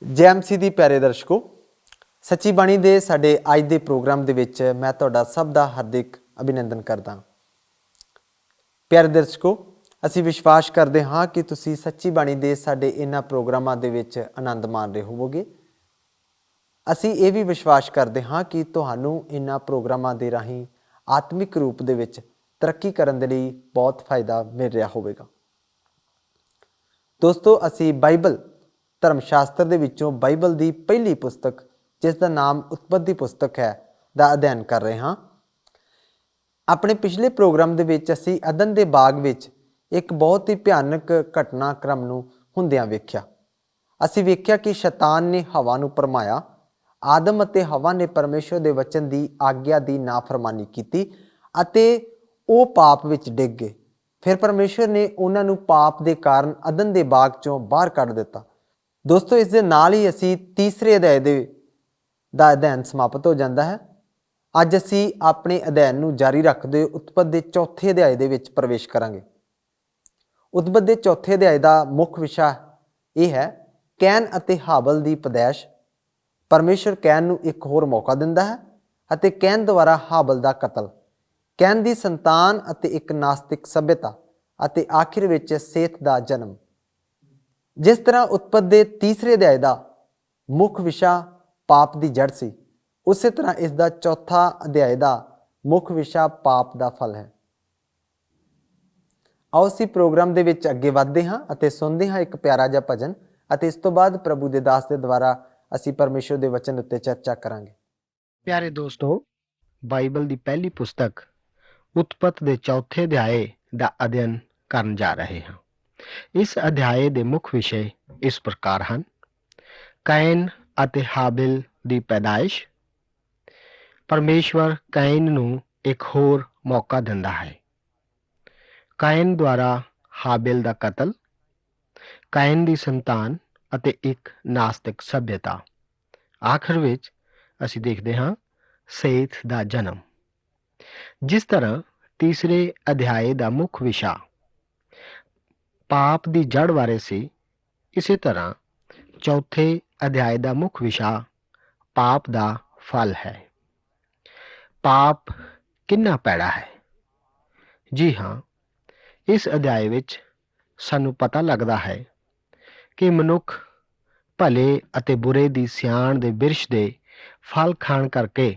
ਜੈ ਐਮਸੀ ਦੀ ਪਿਆਰੇ ਦਰਸ਼ਕੋ, ਸੱਚੀ ਬਾਣੀ ਦੇ ਸਾਡੇ ਅੱਜ ਦੇ ਪ੍ਰੋਗਰਾਮ ਦੇ ਵਿੱਚ ਮੈਂ ਤੁਹਾਡਾ ਸਭ ਦਾ ਹਾਰਦਿਕ ਅਭਿਨੰਦਨ ਕਰਦਾ। ਪਿਆਰੇ ਦਰਸ਼ਕੋ, ਅਸੀਂ ਵਿਸ਼ਵਾਸ ਕਰਦੇ ਹਾਂ ਕਿ ਤੁਸੀਂ ਸੱਚੀ ਬਾਣੀ ਦੇ ਸਾਡੇ ਇਹਨਾਂ ਪ੍ਰੋਗਰਾਮਾਂ ਦੇ ਵਿੱਚ ਆਨੰਦ ਮਾਣ ਰਹੇ ਹੋਵੋਗੇ। ਅਸੀਂ ਇਹ ਵੀ ਵਿਸ਼ਵਾਸ ਕਰਦੇ ਹਾਂ ਕਿ ਤੁਹਾਨੂੰ ਇਹਨਾਂ ਪ੍ਰੋਗਰਾਮਾਂ ਦੇ ਰਾਹੀਂ ਆਤਮਿਕ ਰੂਪ ਦੇ ਵਿੱਚ ਤਰੱਕੀ ਕਰਨ ਦੇ ਲਈ ਬਹੁਤ ਫਾਇਦਾ ਮਿਲ ਰਿਹਾ ਹੋਵੇਗਾ। ਦੋਸਤੋ, ਅਸੀਂ ਬਾਈਬਲ ਧਰਮ ਸ਼ਾਸਤਰ ਦੇ ਵਿੱਚੋਂ ਬਾਈਬਲ ਦੀ ਪਹਿਲੀ ਪੁਸਤਕ, ਜਿਸ ਦਾ ਨਾਮ ਉਤਪਤੀ ਪੁਸਤਕ ਹੈ, ਦਾ ਅਧਿਐਨ ਕਰ ਰਹੇ ਹਾਂ। ਆਪਣੇ ਪਿਛਲੇ ਪ੍ਰੋਗਰਾਮ ਦੇ ਵਿੱਚ ਅਸੀਂ ਅਦਨ ਦੇ ਬਾਗ ਵਿੱਚ ਇੱਕ ਬਹੁਤ ਹੀ ਭਿਆਨਕ ਘਟਨਾਕ੍ਰਮ ਨੂੰ ਹੁੰਦਿਆਂ ਵੇਖਿਆ। ਅਸੀਂ ਵੇਖਿਆ ਕਿ ਸ਼ੈਤਾਨ ਨੇ ਹਵਾ ਨੂੰ ਭਰਮਾਇਆ। ਆਦਮ ਅਤੇ ਹਵਾ ਨੇ ਪਰਮੇਸ਼ਰ ਦੇ ਵਚਨ ਦੀ ਆਗਿਆ ਦੀ ਨਾਫਰਮਾਨੀ ਕੀਤੀ ਅਤੇ ਉਹ ਪਾਪ ਵਿੱਚ ਡਿੱਗ ਗਏ। ਫਿਰ ਪਰਮੇਸ਼ਰ ਨੇ ਉਹਨਾਂ ਨੂੰ ਪਾਪ ਦੇ ਕਾਰਨ ਅਦਨ ਦੇ ਬਾਗ ਚੋਂ ਬਾਹਰ ਕੱਢ ਦਿੱਤਾ। ਦੋਸਤੋ, ਇਸ ਦੇ ਨਾਲ ਹੀ ਅਸੀਂ ਤੀਸਰੇ ਅਧਿਆਇ ਦਾ ਅਧਿਐਨ ਸਮਾਪਤ ਹੋ ਜਾਂਦਾ ਹੈ। ਅੱਜ ਅਸੀਂ ਆਪਣੇ ਅਧਿਐਨ ਨੂੰ ਜਾਰੀ ਰੱਖਦੇ ਉਤਪਤ ਦੇ ਚੌਥੇ ਅਧਿਆਇ ਦੇ ਵਿੱਚ ਪ੍ਰਵੇਸ਼ ਕਰਾਂਗੇ। ਉਤਪਤ ਦੇ ਚੌਥੇ ਅਧਿਆਇ ਦਾ ਮੁੱਖ ਵਿਸ਼ਾ ਇਹ ਹੈ ਕੈਨ ਅਤੇ ਹਾਬਲ ਦੀ ਪੈਦਾਇਸ਼। ਪਰਮੇਸ਼ਰ ਕੈਨ ਨੂੰ ਇੱਕ ਹੋਰ ਮੌਕਾ ਦਿੰਦਾ ਹੈ ਅਤੇ ਕੈਨ ਦੁਆਰਾ ਹਾਬਲ ਦਾ ਕਤਲ, ਕੈਨ ਦੀ ਸੰਤਾਨ ਅਤੇ ਇੱਕ ਨਾਸਤਿਕ ਸਭਿਅਤਾ ਅਤੇ ਆਖਿਰ ਵਿੱਚ ਸੇਤ ਦਾ ਜਨਮ। ਜਿਸ ਤਰ੍ਹਾਂ ਉਤਪਤ ਦੇ ਤੀਸਰੇ ਅਧਿਆਇ ਦਾ ਮੁੱਖ ਵਿਸ਼ਾ ਪਾਪ ਦੀ ਜੜ ਸੀ, ਉਸੇ ਤਰ੍ਹਾਂ ਇਸ ਦਾ ਚੌਥਾ ਅਧਿਆਇ ਦਾ ਮੁੱਖ ਵਿਸ਼ਾ ਪਾਪ ਦਾ ਫਲ ਹੈ। ਆਓ ਅਸੀਂ ਪ੍ਰੋਗਰਾਮ ਦੇ ਵਿੱਚ ਅੱਗੇ ਵਧਦੇ ਹਾਂ ਅਤੇ ਸੁਣਦੇ ਹਾਂ ਇੱਕ ਪਿਆਰਾ ਜਿਹਾ ਭਜਨ, ਅਤੇ ਇਸ ਤੋਂ ਬਾਅਦ ਪ੍ਰਭੂ ਦੇ ਦਾਸ ਦੇ ਦੁਆਰਾ ਅਸੀਂ ਪਰਮੇਸ਼ਰ ਦੇ ਵਚਨ ਉੱਤੇ ਚਰਚਾ ਕਰਾਂਗੇ। ਪਿਆਰੇ ਦੋਸਤੋ, ਬਾਈਬਲ ਦੀ ਪਹਿਲੀ ਪੁਸਤਕ ਉਤਪਤ ਦੇ ਚੌਥੇ ਅਧਿਆਏ ਦਾ ਅਧਿਐਨ ਕਰਨ ਜਾ ਰਹੇ ਹਾਂ। ਇਸ ਅਧਿਆਏ ਦੇ ਮੁੱਖ ਵਿਸ਼ੇ ਇਸ ਪ੍ਰਕਾਰ ਹਨ: ਕੈਨ ਅਤੇ ਹਾਬਿਲ ਦੀ ਪੈਦਾਇਸ਼। ਪਰਮੇਸ਼ਵਰ ਕੈਨ ਨੂੰ ਇੱਕ ਹੋਰ ਮੌਕਾ ਦਿੰਦਾ ਹੈ। ਕੈਨ ਦੁਆਰਾ ਹਾਬਿਲ ਦਾ ਕਤਲ, ਕੈਨ ਦੀ ਸੰਤਾਨ ਅਤੇ ਇੱਕ ਨਾਸਤਿਕ ਸਭਿਅਤਾ। ਆਖਰ ਵਿੱਚ ਅਸੀਂ ਦੇਖਦੇ ਹਾਂ ਸੇਤ ਦਾ ਜਨਮ। ਜਿਸ ਤਰ੍ਹਾਂ ਤੀਸਰੇ ਅਧਿਆਏ ਦਾ ਮੁੱਖ ਵਿਸ਼ਾ ਪਾਪ ਦੀ ਜੜ ਬਾਰੇ ਸੀ, ਇਸੇ ਤਰ੍ਹਾਂ ਚੌਥੇ ਅਧਿਆਏ ਦਾ ਮੁੱਖ ਵਿਸ਼ਾ ਪਾਪ ਦਾ ਫਲ ਹੈ। ਪਾਪ ਕਿੰਨਾ ਭੈੜਾ ਹੈ। ਜੀ ਹਾਂ, ਇਸ ਅਧਿਆਏ ਵਿੱਚ ਸਾਨੂੰ ਪਤਾ ਲੱਗਦਾ ਹੈ ਕਿ ਮਨੁੱਖ ਭਲੇ ਅਤੇ ਬੁਰੇ ਦੀ ਸਿਆਣ ਦੇ ਬਿਰਛ ਦੇ ਫਲ ਖਾਣ ਕਰਕੇ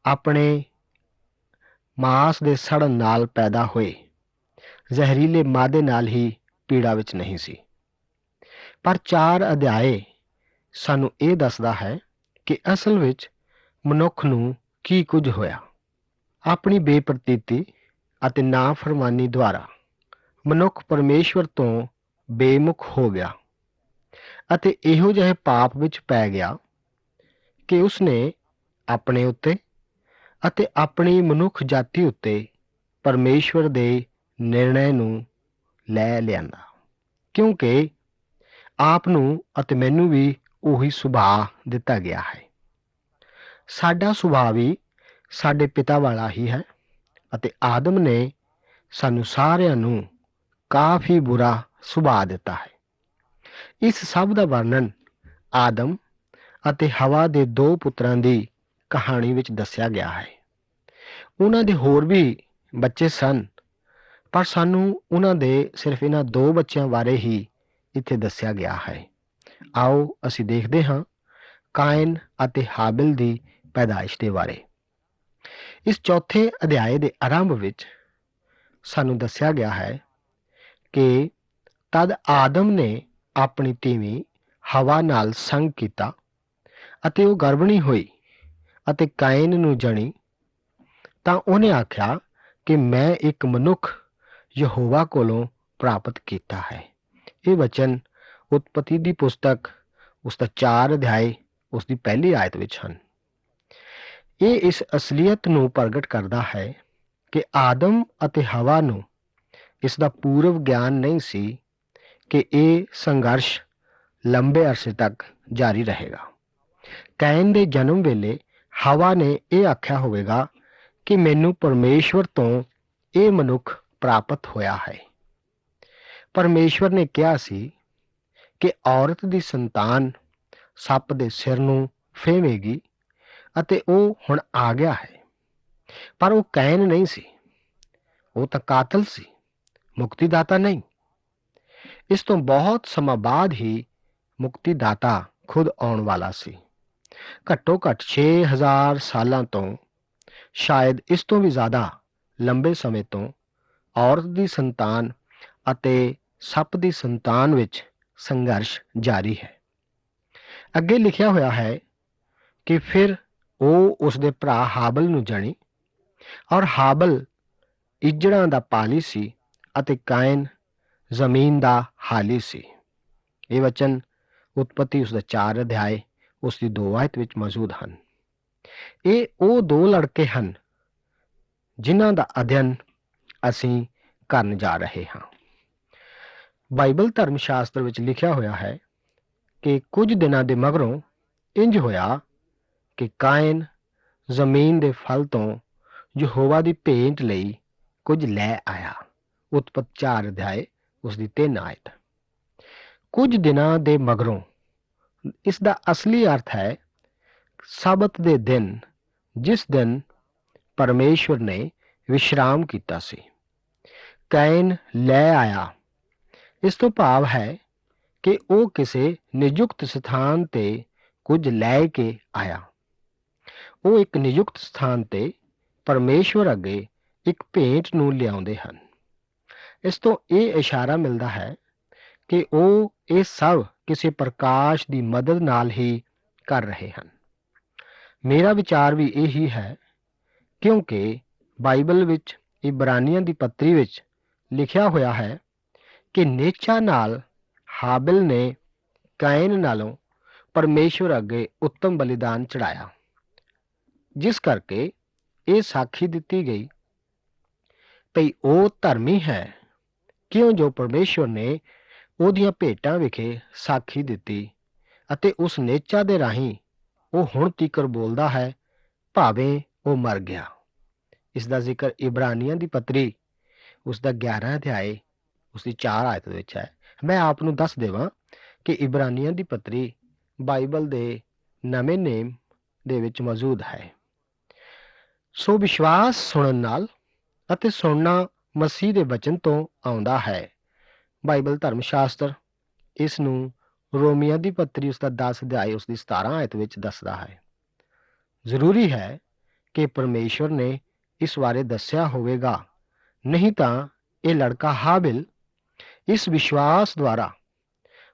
ਆਪਣੇ ਮਾਸ ਦੇ ਸੜਨ ਨਾਲ ਪੈਦਾ ਹੋਏ ਜ਼ਹਿਰੀਲੇ ਮਾਦੇ ਨਾਲ ਹੀ ਪੀੜਾ ਵਿੱਚ ਨਹੀਂ ਸੀ। ਪਰ 4 ਅਧਿਆਏ ਸਾਨੂੰ ਇਹ ਦੱਸਦਾ ਹੈ ਕਿ ਅਸਲ ਵਿੱਚ ਮਨੁੱਖ ਨੂੰ ਕੀ ਕੁਝ ਹੋਇਆ। ਆਪਣੀ ਬੇਪ੍ਰਤੀਤੀ ਅਤੇ ਨਾਫਰਮਾਨੀ ਦੁਆਰਾ ਮਨੁੱਖ ਪਰਮੇਸ਼ਵਰ ਤੋਂ ਬੇਮੁਖ ਹੋ ਗਿਆ ਅਤੇ ਇਹੋ ਜਿਹੇ ਪਾਪ ਵਿੱਚ ਪੈ ਗਿਆ ਕਿ ਉਸਨੇ ਆਪਣੇ ਉੱਤੇ ਅਤੇ ਆਪਣੀ ਮਨੁੱਖ ਜਾਤੀ ਉੱਤੇ ਪਰਮੇਸ਼ਵਰ ਦੇ ਨਿਰਣੈ ਨੂੰ ਲੈ ਲਿਆਂਦਾ, ਕਿਉਂਕਿ ਆਪ ਨੂੰ ਅਤੇ ਮੈਨੂੰ ਵੀ ਉਹੀ ਸੁਭਾਅ ਦਿੱਤਾ ਗਿਆ ਹੈ। ਸਾਡਾ ਸੁਭਾਅ ਵੀ ਸਾਡੇ ਪਿਤਾ ਵਾਲਾ ਹੀ ਹੈ ਅਤੇ ਆਦਮ ਨੇ ਸਾਨੂੰ ਸਾਰਿਆਂ ਨੂੰ ਕਾਫੀ ਬੁਰਾ ਸੁਭਾਅ ਦਿੱਤਾ ਹੈ। ਇਸ ਸਭ ਦਾ ਵਰਣਨ ਆਦਮ ਅਤੇ ਹਵਾ ਦੇ 2 ਪੁੱਤਰਾਂ ਦੀ ਕਹਾਣੀ ਵਿੱਚ ਦੱਸਿਆ ਗਿਆ ਹੈ। ਉਹਨਾਂ ਦੇ ਹੋਰ ਵੀ ਬੱਚੇ ਸਨ, ਪਰ ਸਾਨੂੰ ਉਹਨਾਂ ਦੇ ਸਿਰਫ ਇਹਨਾਂ 2 ਬੱਚਿਆਂ ਬਾਰੇ ਹੀ ਇੱਥੇ ਦੱਸਿਆ ਗਿਆ ਹੈ। ਆਓ ਅਸੀਂ ਦੇਖਦੇ ਹਾਂ ਕਾਇਨ ਅਤੇ ਹਾਬਿਲ ਦੀ ਪੈਦਾਇਸ਼ ਦੇ ਬਾਰੇ। ਇਸ ਚੌਥੇ ਅਧਿਆਏ ਦੇ ਆਰੰਭ ਵਿੱਚ ਸਾਨੂੰ ਦੱਸਿਆ ਗਿਆ ਹੈ ਕਿ ਤਦ ਆਦਮ ਨੇ ਆਪਣੀ ਧੀਵੀਂ ਹਵਾ ਨਾਲ ਸੰਗ ਕੀਤਾ ਅਤੇ ਉਹ ਗਰਭਣੀ ਹੋਈ ਅਤੇ ਕਾਇਨ ਨੂੰ ਜਣੀ। ਤਾਂ ਉਹਨੇ ਆਖਿਆ ਕਿ ਮੈਂ ਇੱਕ ਮਨੁੱਖ ਯਹੋਵਾ ਕੋਲੋਂ ਪ੍ਰਾਪਤ ਕੀਤਾ ਹੈ। ਇਹ ਵਚਨ ਉਤਪਤੀ ਦੀ ਪੁਸਤਕ ਉਸ ਦਾ 4 ਅਧਿਆਏ ਉਸ ਦੀ ਪਹਿਲੀ ਆਇਤ ਵਿੱਚ ਹਨ। ਇਹ ਇਸ ਅਸਲੀਅਤ ਨੂੰ ਪ੍ਰਗਟ ਕਰਦਾ ਹੈ ਕਿ ਆਦਮ ਅਤੇ ਹਵਾ ਨੂੰ ਇਸ ਦਾ ਪੂਰਵ ਗਿਆਨ ਨਹੀਂ ਸੀ ਕਿ ਇਹ ਸੰਘਰਸ਼ ਲੰਬੇ ਅਰਸੇ ਤੱਕ ਜਾਰੀ ਰਹੇਗਾ। ਕੈਨ ਦੇ ਜਨਮ ਵੇਲੇ ਹਵਾ ਨੇ ਇਹ ਆਖਿਆ ਹੋਵੇਗਾ ਕਿ ਮੈਨੂੰ ਪਰਮੇਸ਼ਵਰ ਤੋਂ ਇਹ ਮਨੁੱਖ ਪ੍ਰਾਪਤ ਹੋਇਆ ਹੈ। ਪਰਮੇਸ਼ਵਰ ਨੇ ਕਿਹਾ ਸੀ ਕਿ ਔਰਤ ਦੀ ਸੰਤਾਨ ਸੱਪ ਦੇ ਸਿਰ ਨੂੰ ਫੇਵੇਗੀ ਅਤੇ ਉਹ ਹੁਣ ਆ ਗਿਆ ਹੈ। ਪਰ ਉਹ ਕੈਨ ਨਹੀਂ ਸੀ, ਉਹ ਤਾਂ ਕਾਤਲ ਸੀ, ਮੁਕਤੀਦਾਤਾ ਨਹੀਂ। ਇਸ ਤੋਂ ਬਹੁਤ ਸਮਾਂ ਬਾਅਦ ਹੀ ਮੁਕਤੀਦਾਤਾ ਖੁਦ ਆਉਣ ਵਾਲਾ ਸੀ। ਘੱਟੋ ਘੱਟ 6000 ਸਾਲਾਂ ਤੋਂ, ਸ਼ਾਇਦ ਇਸ ਤੋਂ ਵੀ ਜ਼ਿਆਦਾ ਲੰਬੇ ਸਮੇਂ ਤੋਂ ਔਰਤ ਦੀ ਸੰਤਾਨ ਅਤੇ ਸੱਪ ਦੀ ਸੰਤਾਨ ਵਿੱਚ ਸੰਘਰਸ਼ ਜਾਰੀ ਹੈ। ਅੱਗੇ ਲਿਖਿਆ ਹੋਇਆ ਹੈ ਕਿ ਫਿਰ ਉਹ ਉਸਦੇ ਭਰਾ ਹਾਬਲ ਨੂੰ ਜਣੀ, ਔਰ ਹਾਬਲ ਇੱਜੜਾਂ ਦਾ ਪਾਲੀ ਸੀ ਅਤੇ ਕਾਇਨ ਜ਼ਮੀਨ ਦਾ ਹਾਲੀ ਸੀ। ਇਹ ਵਚਨ ਉਤਪਤੀ ਉਸਦਾ 4 ਅਧਿਆਏ ਉਸਦੀ 2 ਆਇਤ ਵਿੱਚ ਮੌਜੂਦ ਹਨ। ਇਹ ਉਹ ਦੋ ਲੜਕੇ ਹਨ ਜਿਨ੍ਹਾਂ ਦਾ ਅਧਿਐਨ ਅਸੀਂ ਕਰਨ ਜਾ ਰਹੇ ਹਾਂ। ਬਾਈਬਲ ਧਰਮ ਸ਼ਾਸਤਰ ਵਿੱਚ ਲਿਖਿਆ ਹੋਇਆ ਹੈ ਕਿ ਕੁਝ ਦਿਨਾਂ ਦੇ ਮਗਰੋਂ ਇੰਜ ਹੋਇਆ ਕਿ ਕਾਇਨ ਜ਼ਮੀਨ ਦੇ ਫਲ ਤੋਂ ਯਹੋਵਾ ਦੀ ਭੇਂਟ ਲਈ ਕੁਝ ਲੈ ਆਇਆ। ਉਤਪਤ 4 ਅਧਿਆਏ ਉਸਦੀ 3 ਆਇਤ। ਕੁਝ ਦਿਨਾਂ ਦੇ ਮਗਰੋਂ, ਇਸ ਦਾ ਅਸਲੀ ਅਰਥ ਹੈ ਸਬਤ ਦੇ ਦਿਨ, ਜਿਸ ਦਿਨ ਪਰਮੇਸ਼ਵਰ ਨੇ ਵਿਸ਼ਰਾਮ ਕੀਤਾ ਸੀ। ਕਾਇਨ ਲੈ ਆਇਆ, ਇਸ ਤੋਂ ਭਾਵ ਹੈ ਕਿ ਉਹ ਕਿਸੇ ਨਿਯੁਕਤ ਸਥਾਨ ਤੇ ਕੁਝ ਲੈ ਕੇ ਆਇਆ। ਉਹ ਇੱਕ ਨਿਯੁਕਤ ਸਥਾਨ ਤੇ ਪਰਮੇਸ਼ਵਰ ਅੱਗੇ ਇੱਕ ਭੇਂਟ ਨੂੰ ਲਿਆਉਂਦੇ ਹਨ। ਇਸ ਤੋਂ ਇਹ ਇਸ਼ਾਰਾ ਮਿਲਦਾ ਹੈ ਕਿ ਉਹ ਇਹ ਸਭ ਕਿਸੇ ਪ੍ਰਕਾਸ਼ ਦੀ ਮਦਦ ਨਾਲ ਹੀ ਕਰ ਰਹੇ ਹਨ। ਮੇਰਾ ਵਿਚਾਰ ਵੀ ਇਹੀ ਹੈ, ਕਿਉਂਕਿ ਬਾਈਬਲ ਵਿੱਚ ਇਬਰਾਨੀਆਂ ਦੀ ਪੱਤਰੀ ਵਿੱਚ ਲਿਖਿਆ ਹੋਇਆ ਹੈ ਕਿ ਨੇਚਾ ਨਾਲ ਹਾਬਿਲ ਨੇ ਕਾਇਨ ਨਾਲੋਂ ਪਰਮੇਸ਼ਵਰ ਅੱਗੇ ਉੱਤਮ ਬਲੀਦਾਨ ਚੜਾਇਆ, ਜਿਸ ਕਰਕੇ ਇਹ ਸਾਖੀ ਦਿੱਤੀ ਗਈ ਭਈ ਉਹ ਧਰਮੀ ਹੈ, ਕਿਉਂ ਜੋ ਪਰਮੇਸ਼ਵਰ ਨੇ ਉਹਦੀਆਂ ਭੇਟਾਂ ਵਿਖੇ ਸਾਖੀ ਦਿੱਤੀ ਅਤੇ ਉਸ ਨੇਚਾ ਦੇ ਰਾਹੀਂ ਉਹ ਹੁਣ ਤੀਕਰ ਬੋਲਦਾ ਹੈ, ਭਾਵੇਂ ਉਹ ਮਰ ਗਿਆ। ਇਸ ਦਾ ਜ਼ਿਕਰ ਇਬਰਾਨੀਆਂ ਦੀ ਪੱਤਰੀ ਉਸਦਾ 11 ਅਧਿਆਏ ਉਸਦੀ 4 ਆਇਤ ਵਿੱਚ ਹੈ। ਮੈਂ ਆਪ ਨੂੰ ਦੱਸ ਦੇਵਾਂ ਕਿ ਇਬਰਾਨੀਆਂ ਦੀ ਪੱਤਰੀ ਬਾਈਬਲ ਦੇ ਨਵੇਂ ਨੇਮ ਦੇ ਵਿੱਚ ਮੌਜੂਦ ਹੈ। ਸੋ ਵਿਸ਼ਵਾਸ ਸੁਣਨ ਨਾਲ ਅਤੇ ਸੁਣਨਾ ਮਸੀਹ ਦੇ ਵਚਨ ਤੋਂ ਆਉਂਦਾ ਹੈ। ਬਾਈਬਲ ਧਰਮ ਸ਼ਾਸਤਰ ਇਸ ਨੂੰ ਰੋਮੀਆਂ ਦੀ ਪੱਤਰੀ ਉਸਦਾ 10 ਅਧਿਆਏ ਉਸਦੀ 17 ਆਇਤ ਵਿੱਚ ਦੱਸਦਾ ਹੈ। ਜ਼ਰੂਰੀ ਹੈ ਕਿ ਪਰਮੇਸ਼ਵਰ ਨੇ ਇਸ ਬਾਰੇ ਦੱਸਿਆ ਹੋਵੇਗਾ, ਨਹੀਂ ਤਾਂ ਇਹ ਲੜਕਾ ਹਾਬਿਲ ਇਸ ਵਿਸ਼ਵਾਸ ਦੁਆਰਾ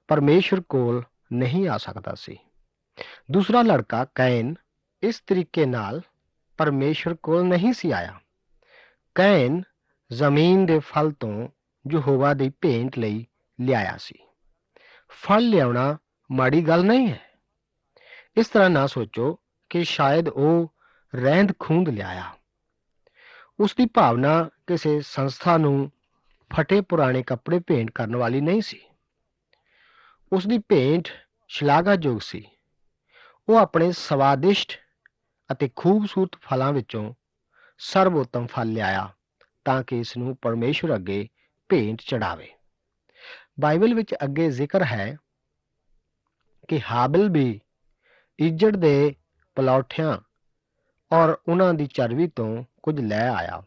ਪਰਮੇਸ਼ਵਰ ਕੋਲ ਨਹੀਂ ਆ ਸਕਦਾ ਸੀ। ਦੂਸਰਾ ਲੜਕਾ ਕੈਨ ਇਸ ਤਰੀਕੇ ਨਾਲ ਪਰਮੇਸ਼ਵਰ ਕੋਲ ਨਹੀਂ ਸੀ ਆਇਆ। ਕੈਨ ਜ਼ਮੀਨ ਦੇ ਫਲ ਤੋਂ ਯਹੋਵਾ ਦੀ ਭੇਂਟ ਲਈ ਲਿਆਇਆ ਸੀ। ਫਲ ਲਿਆਉਣਾ ਮਾੜੀ ਗੱਲ ਨਹੀਂ ਹੈ। ਇਸ ਤਰ੍ਹਾਂ ਨਾ ਸੋਚੋ ਕਿ ਸ਼ਾਇਦ ਉਹ ਰਹਿੰਦ ਖੂੰਹਦ ਲਿਆਇਆ। ਉਸ ਦੀ ਭਾਵਨਾ ਕਿਸੇ ਸੰਸਥਾ ਨੂੰ ਫਟੇ ਪੁਰਾਣੇ ਕੱਪੜੇ ਭੇਂਟ ਕਰਨ ਵਾਲੀ ਨਹੀਂ ਸੀ। ਉਸ ਦੀ ਭੇਂਟ ਸ਼ਲਾਘਾਯੋਗ ਸੀ। ਉਹ ਆਪਣੇ ਸਵਾਦਿਸ਼ਟ ਅਤੇ ਖੂਬਸੂਰਤ ਫਲਾਂ ਵਿੱਚੋਂ ਸਰਵੋਤਮ ਫਲ ਲਿਆਇਆ ਤਾਂ ਕਿ ਇਸ ਨੂੰ ਪਰਮੇਸ਼ਵਰ ਅੱਗੇ ਭੇਂਟ ਚੜਾਵੇ। ਬਾਈਬਲ ਵਿੱਚ ਅੱਗੇ ਜ਼ਿਕਰ ਹੈ ਕਿ ਹਾਬਿਲ ਵੀ ਇੱਜੜ ਦੇ ਪਲੌਠਿਆਂ ਔਰ ਉਹਨਾਂ ਦੀ ਚਰਬੀ ਤੋਂ ਕੁਝ ਲੈ ਆਇਆ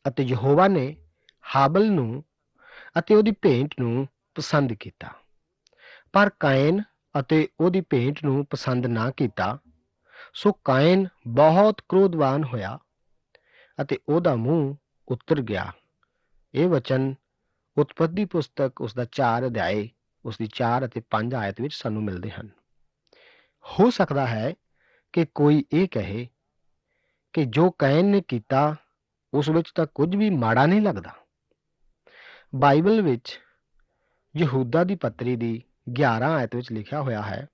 ਅਤੇ ਯਹੋਵਾ ਨੇ ਹਾਬਿਲ ਨੂੰ ਅਤੇ ਉਹਦੀ ਭੇਂਟ ਨੂੰ ਪਸੰਦ ਕੀਤਾ। ਪਰ ਕਾਇਨ ਅਤੇ ਉਹਦੀ ਭੇਂਟ ਨੂੰ ਪਸੰਦ ਨਾ ਕੀਤਾ। ਸੋ ਕਾਇਨ ਬਹੁਤ ਕ੍ਰੋਧਵਾਨ ਹੋਇਆ ਅਤੇ ਉਹਦਾ ਮੂੰਹ ਉਤਰ ਗਿਆ। ਇਹ ਵਚਨ ਉਤਪਤੀ ਪੁਸਤਕ ਉਸਦਾ 4 ਅਧਿਆਏ ਉਸਦੀ 4 ਅਤੇ 5 ਆਇਤ ਵਿੱਚ ਸਾਨੂੰ ਮਿਲਦੇ ਹਨ। ਹੋ ਸਕਦਾ ਹੈ ਕਿ ਕੋਈ ਇਹ ਕਹੇ ਕਿ ਜੋ ਕਾਇਨ ਨੇ ਕੀਤਾ ਉਸ ਵਿੱਚ ਤਾਂ ਕੁਝ ਵੀ ਮਾੜਾ ਨਹੀਂ ਲੱਗਦਾ। ਬਾਈਬਲ ਵਿੱਚ ਯਹੂਦਾ ਦੀ ਪੱਤਰੀ ਦੀ 11 ਆਇਤ ਵਿੱਚ ਲਿਖਿਆ ਹੋਇਆ ਹੈ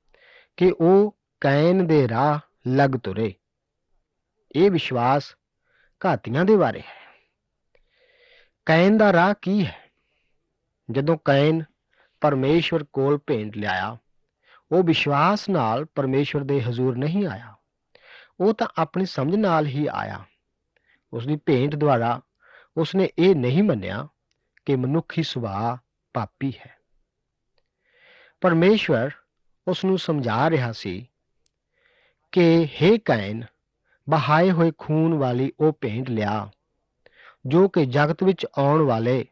ਕਿ ਉਹ ਕਾਇਨ ਦੇ ਰਾਹ ਲੱਗ ਤੁਰੇ। ਇਹ ਵਿਸ਼ਵਾਸ ਘਾਤੀਆਂ ਦੇ ਬਾਰੇ ਹੈ। ਕਾਇਨ ਦਾ ਰਾਹ ਕੀ ਹੈ? ਜਦੋਂ ਕਾਇਨ ਪਰਮੇਸ਼ਵਰ ਕੋਲ ਭੇਂਟ ਲਿਆਇਆ, ਉਹ ਵਿਸ਼ਵਾਸ ਨਾਲ ਪਰਮੇਸ਼ਵਰ ਦੇ ਹਜ਼ੂਰ ਨਹੀਂ ਆਇਆ। ਉਹ ਤਾਂ ਆਪਣੀ ਸਮਝ ਨਾਲ ਹੀ ਆਇਆ। ਉਸਦੀ ਭੇਂਟ ਦੁਆਰਾ ਉਸਨੇ ਇਹ ਨਹੀਂ ਮੰਨਿਆ ਕਿ ਮਨੁੱਖੀ ਸੁਭਾਅ ਪਾਪੀ ਹੈ। ਪਰਮੇਸ਼ਵਰ ਉਸ ਨੂੰ ਸਮਝਾ ਰਿਹਾ ਸੀ ਕਿ ਹੇ ਕੈਨ, ਬਹਾਏ ਹੋਏ ਖੂਨ ਵਾਲੀ ਉਹ ਭੇਂਟ ਲਿਆ ਜੋ ਕਿ ਜਗਤ ਵਿੱਚ ਆਉਣ ਵਾਲੇ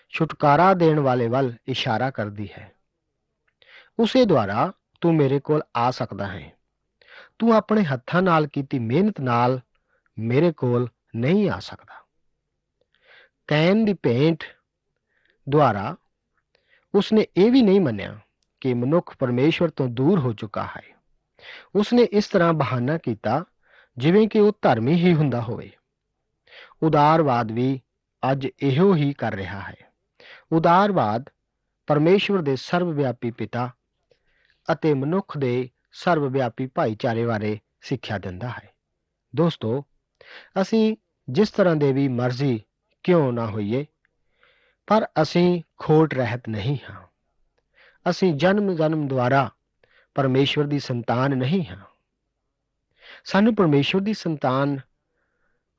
ਛੁਟਕਾਰਾ ਦੇਣ ਵਾਲੇ ਵੱਲ ਇਸ਼ਾਰਾ ਕਰਦੀ ਹੈ। ਉਸੇ ਦੁਆਰਾ ਤੂੰ ਮੇਰੇ ਕੋਲ ਆ ਸਕਦਾ ਹੈ। ਤੂੰ ਆਪਣੇ ਹੱਥਾਂ ਨਾਲ ਕੀਤੀ ਮਿਹਨਤ ਨਾਲ ਮੇਰੇ ਕੋਲ ਨਹੀਂ ਆ ਸਕਦਾ। ਕੈਨ ਦੀ ਭੇਂਟ ਦੁਆਰਾ ਉਸਨੇ ਇਹ ਵੀ ਨਹੀਂ ਮੰਨਿਆ ਕਿ ਮਨੁੱਖ ਪਰਮੇਸ਼ਵਰ ਤੋਂ ਦੂਰ ਹੋ ਚੁੱਕਾ ਹੈ। ਉਸਨੇ ਇਸ ਤਰ੍ਹਾਂ ਬਹਾਨਾ ਕੀਤਾ ਜਿਵੇਂ ਕਿ ਉਹ ਧਰਮੀ ਹੀ ਹੁੰਦਾ ਹੋਵੇ। ਉਦਾਰਵਾਦ ਵੀ ਅੱਜ ਇਹੋ ਹੀ ਕਰ ਰਿਹਾ ਹੈ। ਉਦਾਰਵਾਦ ਪਰਮੇਸ਼ਵਰ ਦੇ ਸਰਵਵਿਆਪੀ ਪਿਤਾ ਅਤੇ ਮਨੁੱਖ ਦੇ ਸਰਵਵਿਆਪੀ ਭਾਈਚਾਰੇ ਬਾਰੇ ਸਿੱਖਿਆ ਦਿੰਦਾ ਹੈ। ਦੋਸਤੋ, ਅਸੀਂ ਜਿਸ ਤਰ੍ਹਾਂ ਦੇ ਵੀ ਮਰਜ਼ੀ ਕਿਉਂ ਨਾ ਹੋਈਏ, ਪਰ ਅਸੀਂ ਖੋਟ ਰਹਿਤ ਨਹੀਂ ਹਾਂ। ਅਸੀਂ ਜਨਮ ਦੁਆਰਾ ਪਰਮੇਸ਼ਵਰ ਦੀ ਸੰਤਾਨ ਨਹੀਂ ਹਾਂ। ਸਾਨੂੰ ਪਰਮੇਸ਼ਵਰ ਦੀ ਸੰਤਾਨ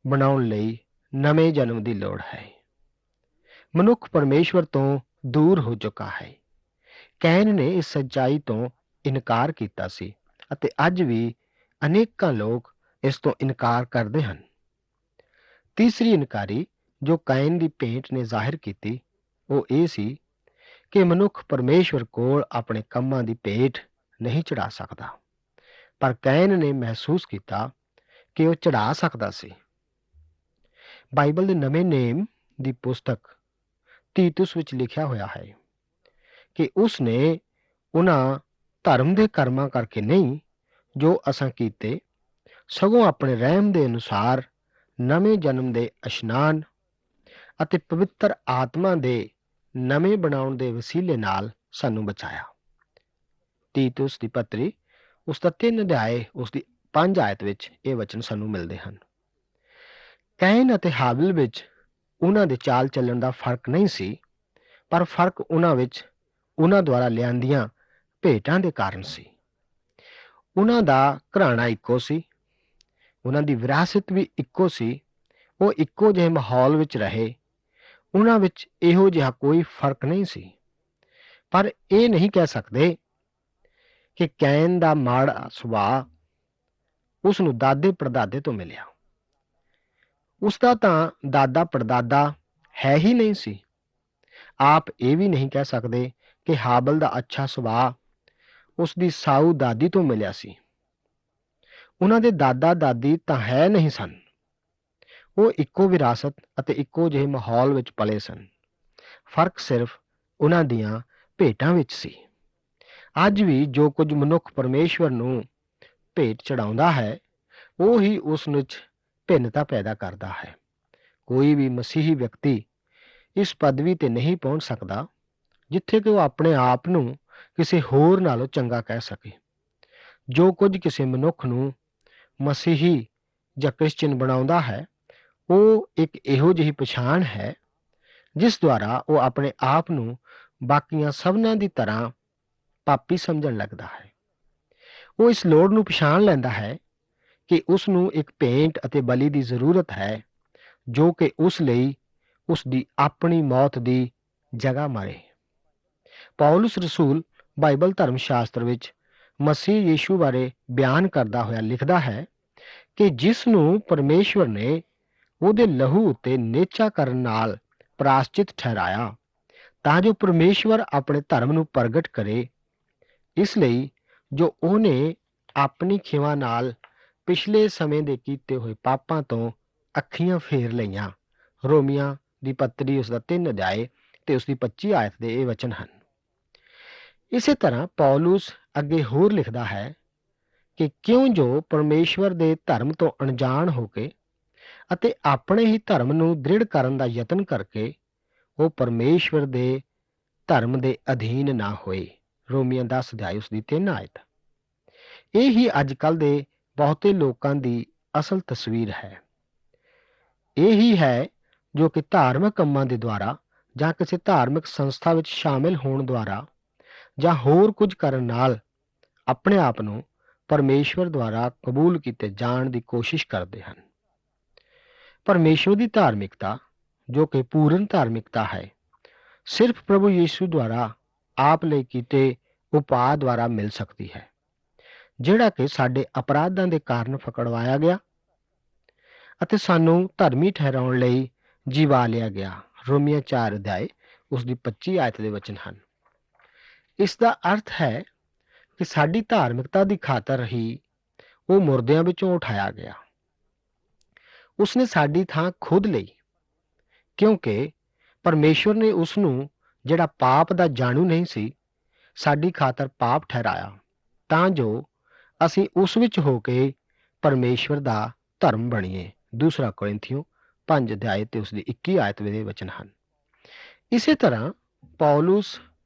ਬਣਾਉਣ ਲਈ ਨਵੇਂ ਜਨਮ ਦੀ ਲੋੜ ਹੈ। ਮਨੁੱਖ ਪਰਮੇਸ਼ਵਰ ਤੋਂ ਦੂਰ ਹੋ ਚੁੱਕਾ ਹੈ। ਕੈਨ ਨੇ ਇਸ ਸੱਚਾਈ ਤੋਂ ਇਨਕਾਰ ਕੀਤਾ ਸੀ ਅਤੇ ਅੱਜ ਵੀ ਅਨੇਕਾਂ ਲੋਕ ਇਸ ਤੋਂ ਇਨਕਾਰ ਕਰਦੇ ਹਨ। ਤੀਸਰੀ ਇਨਕਾਰੀ ਜੋ ਕੈਨ ਦੀ ਭੇਂਟ ਨੇ ਜ਼ਾਹਿਰ ਕੀਤੀ ਉਹ ਇਹ ਸੀ ਕਿ ਮਨੁੱਖ ਪਰਮੇਸ਼ਵਰ ਕੋਲ ਆਪਣੇ ਕੰਮਾਂ ਦੀ ਭੇਟ ਨਹੀਂ ਚੜਾ ਸਕਦਾ, ਪਰ ਕੈਨ ਨੇ ਮਹਿਸੂਸ ਕੀਤਾ ਕਿ ਉਹ ਚੜਾ ਸਕਦਾ ਸੀ। ਬਾਈਬਲ ਦੇ ਨਵੇਂ ਨੇਮ ਦੀ ਪੁਸਤਕ ਤੀਤੁਸ ਵਿੱਚ ਲਿਖਿਆ ਹੋਇਆ ਹੈ ਕਿ ਉਸ ਨੇ ਉਹਨਾਂ ਧਰਮ ਦੇ ਕਰਮਾਂ ਕਰਕੇ ਨਹੀਂ ਜੋ ਅਸਾਂ ਕੀਤੇ, ਸਗੋਂ ਆਪਣੇ ਰਹਿਮ ਦੇ ਅਨੁਸਾਰ ਨਵੇਂ ਜਨਮ ਦੇ ਇਸ਼ਨਾਨ ਅਤੇ ਪਵਿੱਤਰ ਆਤਮਾ ਦੇ ਨਵੇਂ ਬਣਾਉਣ ਦੇ ਵਸੀਲੇ ਨਾਲ ਸਾਨੂੰ ਬਚਾਇਆ। ਤੀਤੁਸ ਦੀ ਪੱਤਰੀ ਉਸ ਦਾ 3 ਅਧਿਆਏ ਉਸ ਦੀ 5 ਆਇਤ ਵਿੱਚ ਇਹ ਵਚਨ ਸਾਨੂੰ ਮਿਲਦੇ ਹਨ। ਕੈਨ ਅਤੇ ਹਾਬਿਲ ਵਿੱਚ ਉਹਨਾਂ ਦੇ ਚਾਲ ਚੱਲਣ ਦਾ ਫਰਕ ਨਹੀਂ ਸੀ, ਪਰ ਫਰਕ ਉਹਨਾਂ ਵਿੱਚ ਉਹਨਾਂ ਦੁਆਰਾ ਲਿਆਂਦੀਆਂ ਭੇਟਾਂ ਦੇ ਕਾਰਨ ਸੀ। ਉਹਨਾਂ ਦਾ ਘਰਾਣਾ ਇੱਕੋ ਸੀ, ਉਹਨਾਂ ਦੀ ਵਿਰਾਸਤ ਵੀ ਇੱਕੋ ਸੀ। ਉਹ ਇੱਕੋ ਜਿਹੇ ਮਾਹੌਲ ਵਿੱਚ ਰਹੇ। ਉਹਨਾਂ ਵਿੱਚ ਇਹੋ ਜਿਹਾ ਕੋਈ ਫਰਕ ਨਹੀਂ ਸੀ। ਪਰ ਇਹ ਨਹੀਂ ਕਹਿ ਸਕਦੇ ਕਿ ਕੈਨ ਦਾ ਮਾੜਾ ਸੁਭਾਅ ਉਸ ਨੂੰ ਦਾਦੇ ਪੜਦਾਦੇ ਤੋਂ ਮਿਲਿਆ। ਉਸ ਦਾ ਤਾਂ ਦਾਦਾ ਪੜਦਾਦਾ ਹੈ ਹੀ ਨਹੀਂ ਸੀ। ਆਪ ਇਹ ਵੀ ਨਹੀਂ ਕਹਿ ਸਕਦੇ ਕਿ ਹਾਬਲ ਦਾ ਅੱਛਾ ਸੁਭਾਅ ਉਸ ਦੀ ਸਾਊ ਦਾਦੀ ਤੋਂ ਮਿਲਿਆ ਸੀ। ਉਹਨਾਂ ਦੇ ਦਾਦਾ ਦਾਦੀ ਤਾਂ ਹੈ ਨਹੀਂ ਸਨ। ਉਹ ਇੱਕੋ ਵਿਰਾਸਤ ਅਤੇ ਇੱਕੋ ਜਿਹੇ ਮਾਹੌਲ ਵਿੱਚ ਪਲੇ ਸਨ। ਫਰਕ ਸਿਰਫ ਉਹਨਾਂ ਦੀਆਂ ਭੇਟਾਂ ਵਿੱਚ ਸੀ। ਅੱਜ ਵੀ ਜੋ ਕੁਝ ਮਨੁੱਖ ਪਰਮੇਸ਼ਵਰ ਨੂੰ ਭੇਟ ਚੜਾਉਂਦਾ ਹੈ, ਉਹ ਹੀ ਉਸ ਵਿੱਚ ਭਿੰਨਤਾ ਪੈਦਾ ਕਰਦਾ ਹੈ। ਕੋਈ ਵੀ ਮਸੀਹੀ ਵਿਅਕਤੀ ਇਸ ਪਦਵੀ ਤੇ ਨਹੀਂ ਪਹੁੰਚ ਸਕਦਾ ਜਿੱਥੇ ਕਿ ਉਹ ਆਪਣੇ ਆਪ ਨੂੰ ਕਿਸੇ ਹੋਰ ਨਾਲੋਂ ਚੰਗਾ ਕਹਿ ਸਕੇ। ਜੋ ਕੁਝ ਕਿਸੇ ਮਨੁੱਖ ਨੂੰ ਮਸੀਹੀ ਜਾਂ ਕ੍ਰਿਸਚਨ ਬਣਾਉਂਦਾ ਹੈ, ਉਹ ਇੱਕ ਇਹੋ ਜਿਹੀ ਪਛਾਣ ਹੈ ਜਿਸ ਦੁਆਰਾ ਉਹ ਆਪਣੇ ਆਪ ਨੂੰ ਬਾਕੀਆਂ ਸਭਨਾਂ ਦੀ ਤਰ੍ਹਾਂ ਪਾਪੀ ਸਮਝਣ ਲੱਗਦਾ ਹੈ। ਉਹ ਇਸ ਲੋੜ ਨੂੰ ਪਛਾਣ ਲੈਂਦਾ ਹੈ ਕਿ ਉਸ ਨੂੰ ਇੱਕ ਭੇਂਟ ਅਤੇ ਬਲੀ ਦੀ ਜ਼ਰੂਰਤ ਹੈ ਜੋ ਕਿ ਉਸ ਲਈ ਉਸ ਦੀ ਆਪਣੀ ਮੌਤ ਦੀ ਜਗ੍ਹਾ ਮਾਰੇ। ਪੌਲੁਸ ਰਸੂਲ ਬਾਈਬਲ ਧਰਮ ਸ਼ਾਸਤਰ ਵਿੱਚ ਮਸੀਹ ਯੀਸ਼ੂ ਬਾਰੇ ਬਿਆਨ ਕਰਦਾ ਹੋਇਆ ਲਿਖਦਾ ਹੈ ਕਿ ਜਿਸ ਨੂੰ ਪਰਮੇਸ਼ਵਰ ਨੇ ਉਹਦੇ ਲਹੂ ਉੱਤੇ ਨੇਚਾ ਕਰਨ ਨਾਲ ਪ੍ਰਾਸ਼ਚਿਤ ਠਹਿਰਾਇਆ ਤਾਂ ਜੋ ਪਰਮੇਸ਼ਵਰ ਆਪਣੇ ਧਰਮ ਨੂੰ ਪ੍ਰਗਟ ਕਰੇ, ਇਸ ਲਈ ਜੋ ਉਹਨੇ ਆਪਣੀ ਖਿਮਾ ਨਾਲ ਪਿਛਲੇ ਸਮੇਂ ਦੇ ਕੀਤੇ ਹੋਏ ਪਾਪਾਂ ਤੋਂ ਅੱਖੀਆਂ ਫੇਰ ਲਈਆਂ। ਰੋਮੀਆਂ ਦੀ ਪੱਤਰੀ ਉਸ ਦਾ 3 ਅਧਿਆਏ ਤੇ ਉਸ ਦੀ 25 ਆਇਤ ਦੇ ਇਹ ਵਚਨ ਹਨ। ਇਸੇ ਤਰ੍ਹਾਂ ਪੌਲੁਸ ਅੱਗੇ ਹੋਰ ਲਿਖਦਾ ਹੈ ਕਿ ਕਿਉਂ ਜੋ ਪਰਮੇਸ਼ਵਰ ਦੇ ਧਰਮ ਤੋਂ ਅਣਜਾਣ ਹੋ ਕੇ ਅਤੇ ਆਪਣੇ ਹੀ ਧਰਮ ਨੂੰ ਦ੍ਰਿੜ ਕਰਨ ਦਾ ਯਤਨ ਕਰਕੇ ਉਹ ਪਰਮੇਸ਼ਵਰ ਦੇ ਧਰਮ ਦੇ ਅਧੀਨ ਨਾ ਹੋਏ। ਰੋਮੀਆਂ 10 ਅਧਿਆਏ ਉਸ ਦੀ 3 ਆਇਤ। ਇਹ ਹੀ ਅੱਜ ਕੱਲ੍ਹ ਦੇ ਬਹੁਤੇ ਲੋਕਾਂ ਦੀ ਅਸਲ ਤਸਵੀਰ ਹੈ। ਇਹ ਹੀ ਹੈ ਜੋ ਕਿ ਧਾਰਮਿਕ ਕੰਮਾਂ ਦੇ ਦੁਆਰਾ ਜਾਂ ਕਿਸੇ ਧਾਰਮਿਕ ਸੰਸਥਾ ਵਿੱਚ ਸ਼ਾਮਿਲ ਹੋਣ ਦੁਆਰਾ ਜਾਂ ਹੋਰ ਕੁਝ ਕਰਨ ਨਾਲ ਆਪਣੇ ਆਪ ਨੂੰ ਪਰਮੇਸ਼ਵਰ ਦੁਆਰਾ ਕਬੂਲ ਕੀਤੇ ਜਾਣ ਦੀ ਕੋਸ਼ਿਸ਼ ਕਰਦੇ ਹਨ। ਪਰਮੇਸ਼ਵਰ ਦੀ ਧਾਰਮਿਕਤਾ ਜੋ ਕਿ ਪੂਰਨ ਧਾਰਮਿਕਤਾ ਹੈ, ਸਿਰਫ ਪ੍ਰਭੂ ਯੀਸ਼ੂ ਦੁਆਰਾ ਆਪ ਲਈ ਕੀਤੇ ਉਪਾਅ ਦੁਆਰਾ ਮਿਲ ਸਕਦੀ ਹੈ, ਜਿਹੜਾ ਕਿ ਸਾਡੇ ਅਪਰਾਧਾਂ ਦੇ ਕਾਰਨ ਫਕੜਵਾਇਆ ਗਿਆ ਅਤੇ ਸਾਨੂੰ ਧਰਮੀ ਠਹਿਰਾਉਣ ਲਈ ਜੀਵਾ ਲਿਆ ਗਿਆ। ਰੋਮੀਆਂ 4 ਅਧਿਆਏ ਉਸ ਦੀ 25 ਆਇਤ ਦੇ ਵਚਨ ਹਨ। ਇਸ ਦਾ ਅਰਥ ਹੈ ਕਿ ਸਾਡੀ ਧਾਰਮਿਕਤਾ ਦੀ ਖਾਤਰ ਹੀ ਉਹ ਮੁਰਦਿਆਂ ਵਿੱਚੋਂ ਉਠਾਇਆ ਗਿਆ। ਉਸਨੇ ਸਾਡੀ ਥਾਂ ਖੁਦ ਲਈ, ਕਿਉਂਕਿ ਪਰਮੇਸ਼ਵਰ ਨੇ ਉਸ ਨੂੰ, ਜਿਹੜਾ ਪਾਪ ਦਾ ਜਾਣੂ ਨਹੀਂ ਸੀ, ਸਾਡੀ ਖਾਤਰ ਪਾਪ ਠਹਿਰਾਇਆ, ਤਾਂ ਜੋ ਅਸੀਂ ਉਸ ਵਿੱਚ ਹੋ ਕੇ ਪਰਮੇਸ਼ਵਰ ਦਾ ਧਰਮ ਬਣੀਏ। 2 ਕੋਰਿੰਥੀਓ 5 ਅਧਿਆਏ ਤੇ ਉਸ ਦੀ 21 ਆਇਤ ਦੇ ਵਚਨ ਹਨ। ਇਸੇ ਤਰ੍ਹਾਂ ਪੌਲੁਸ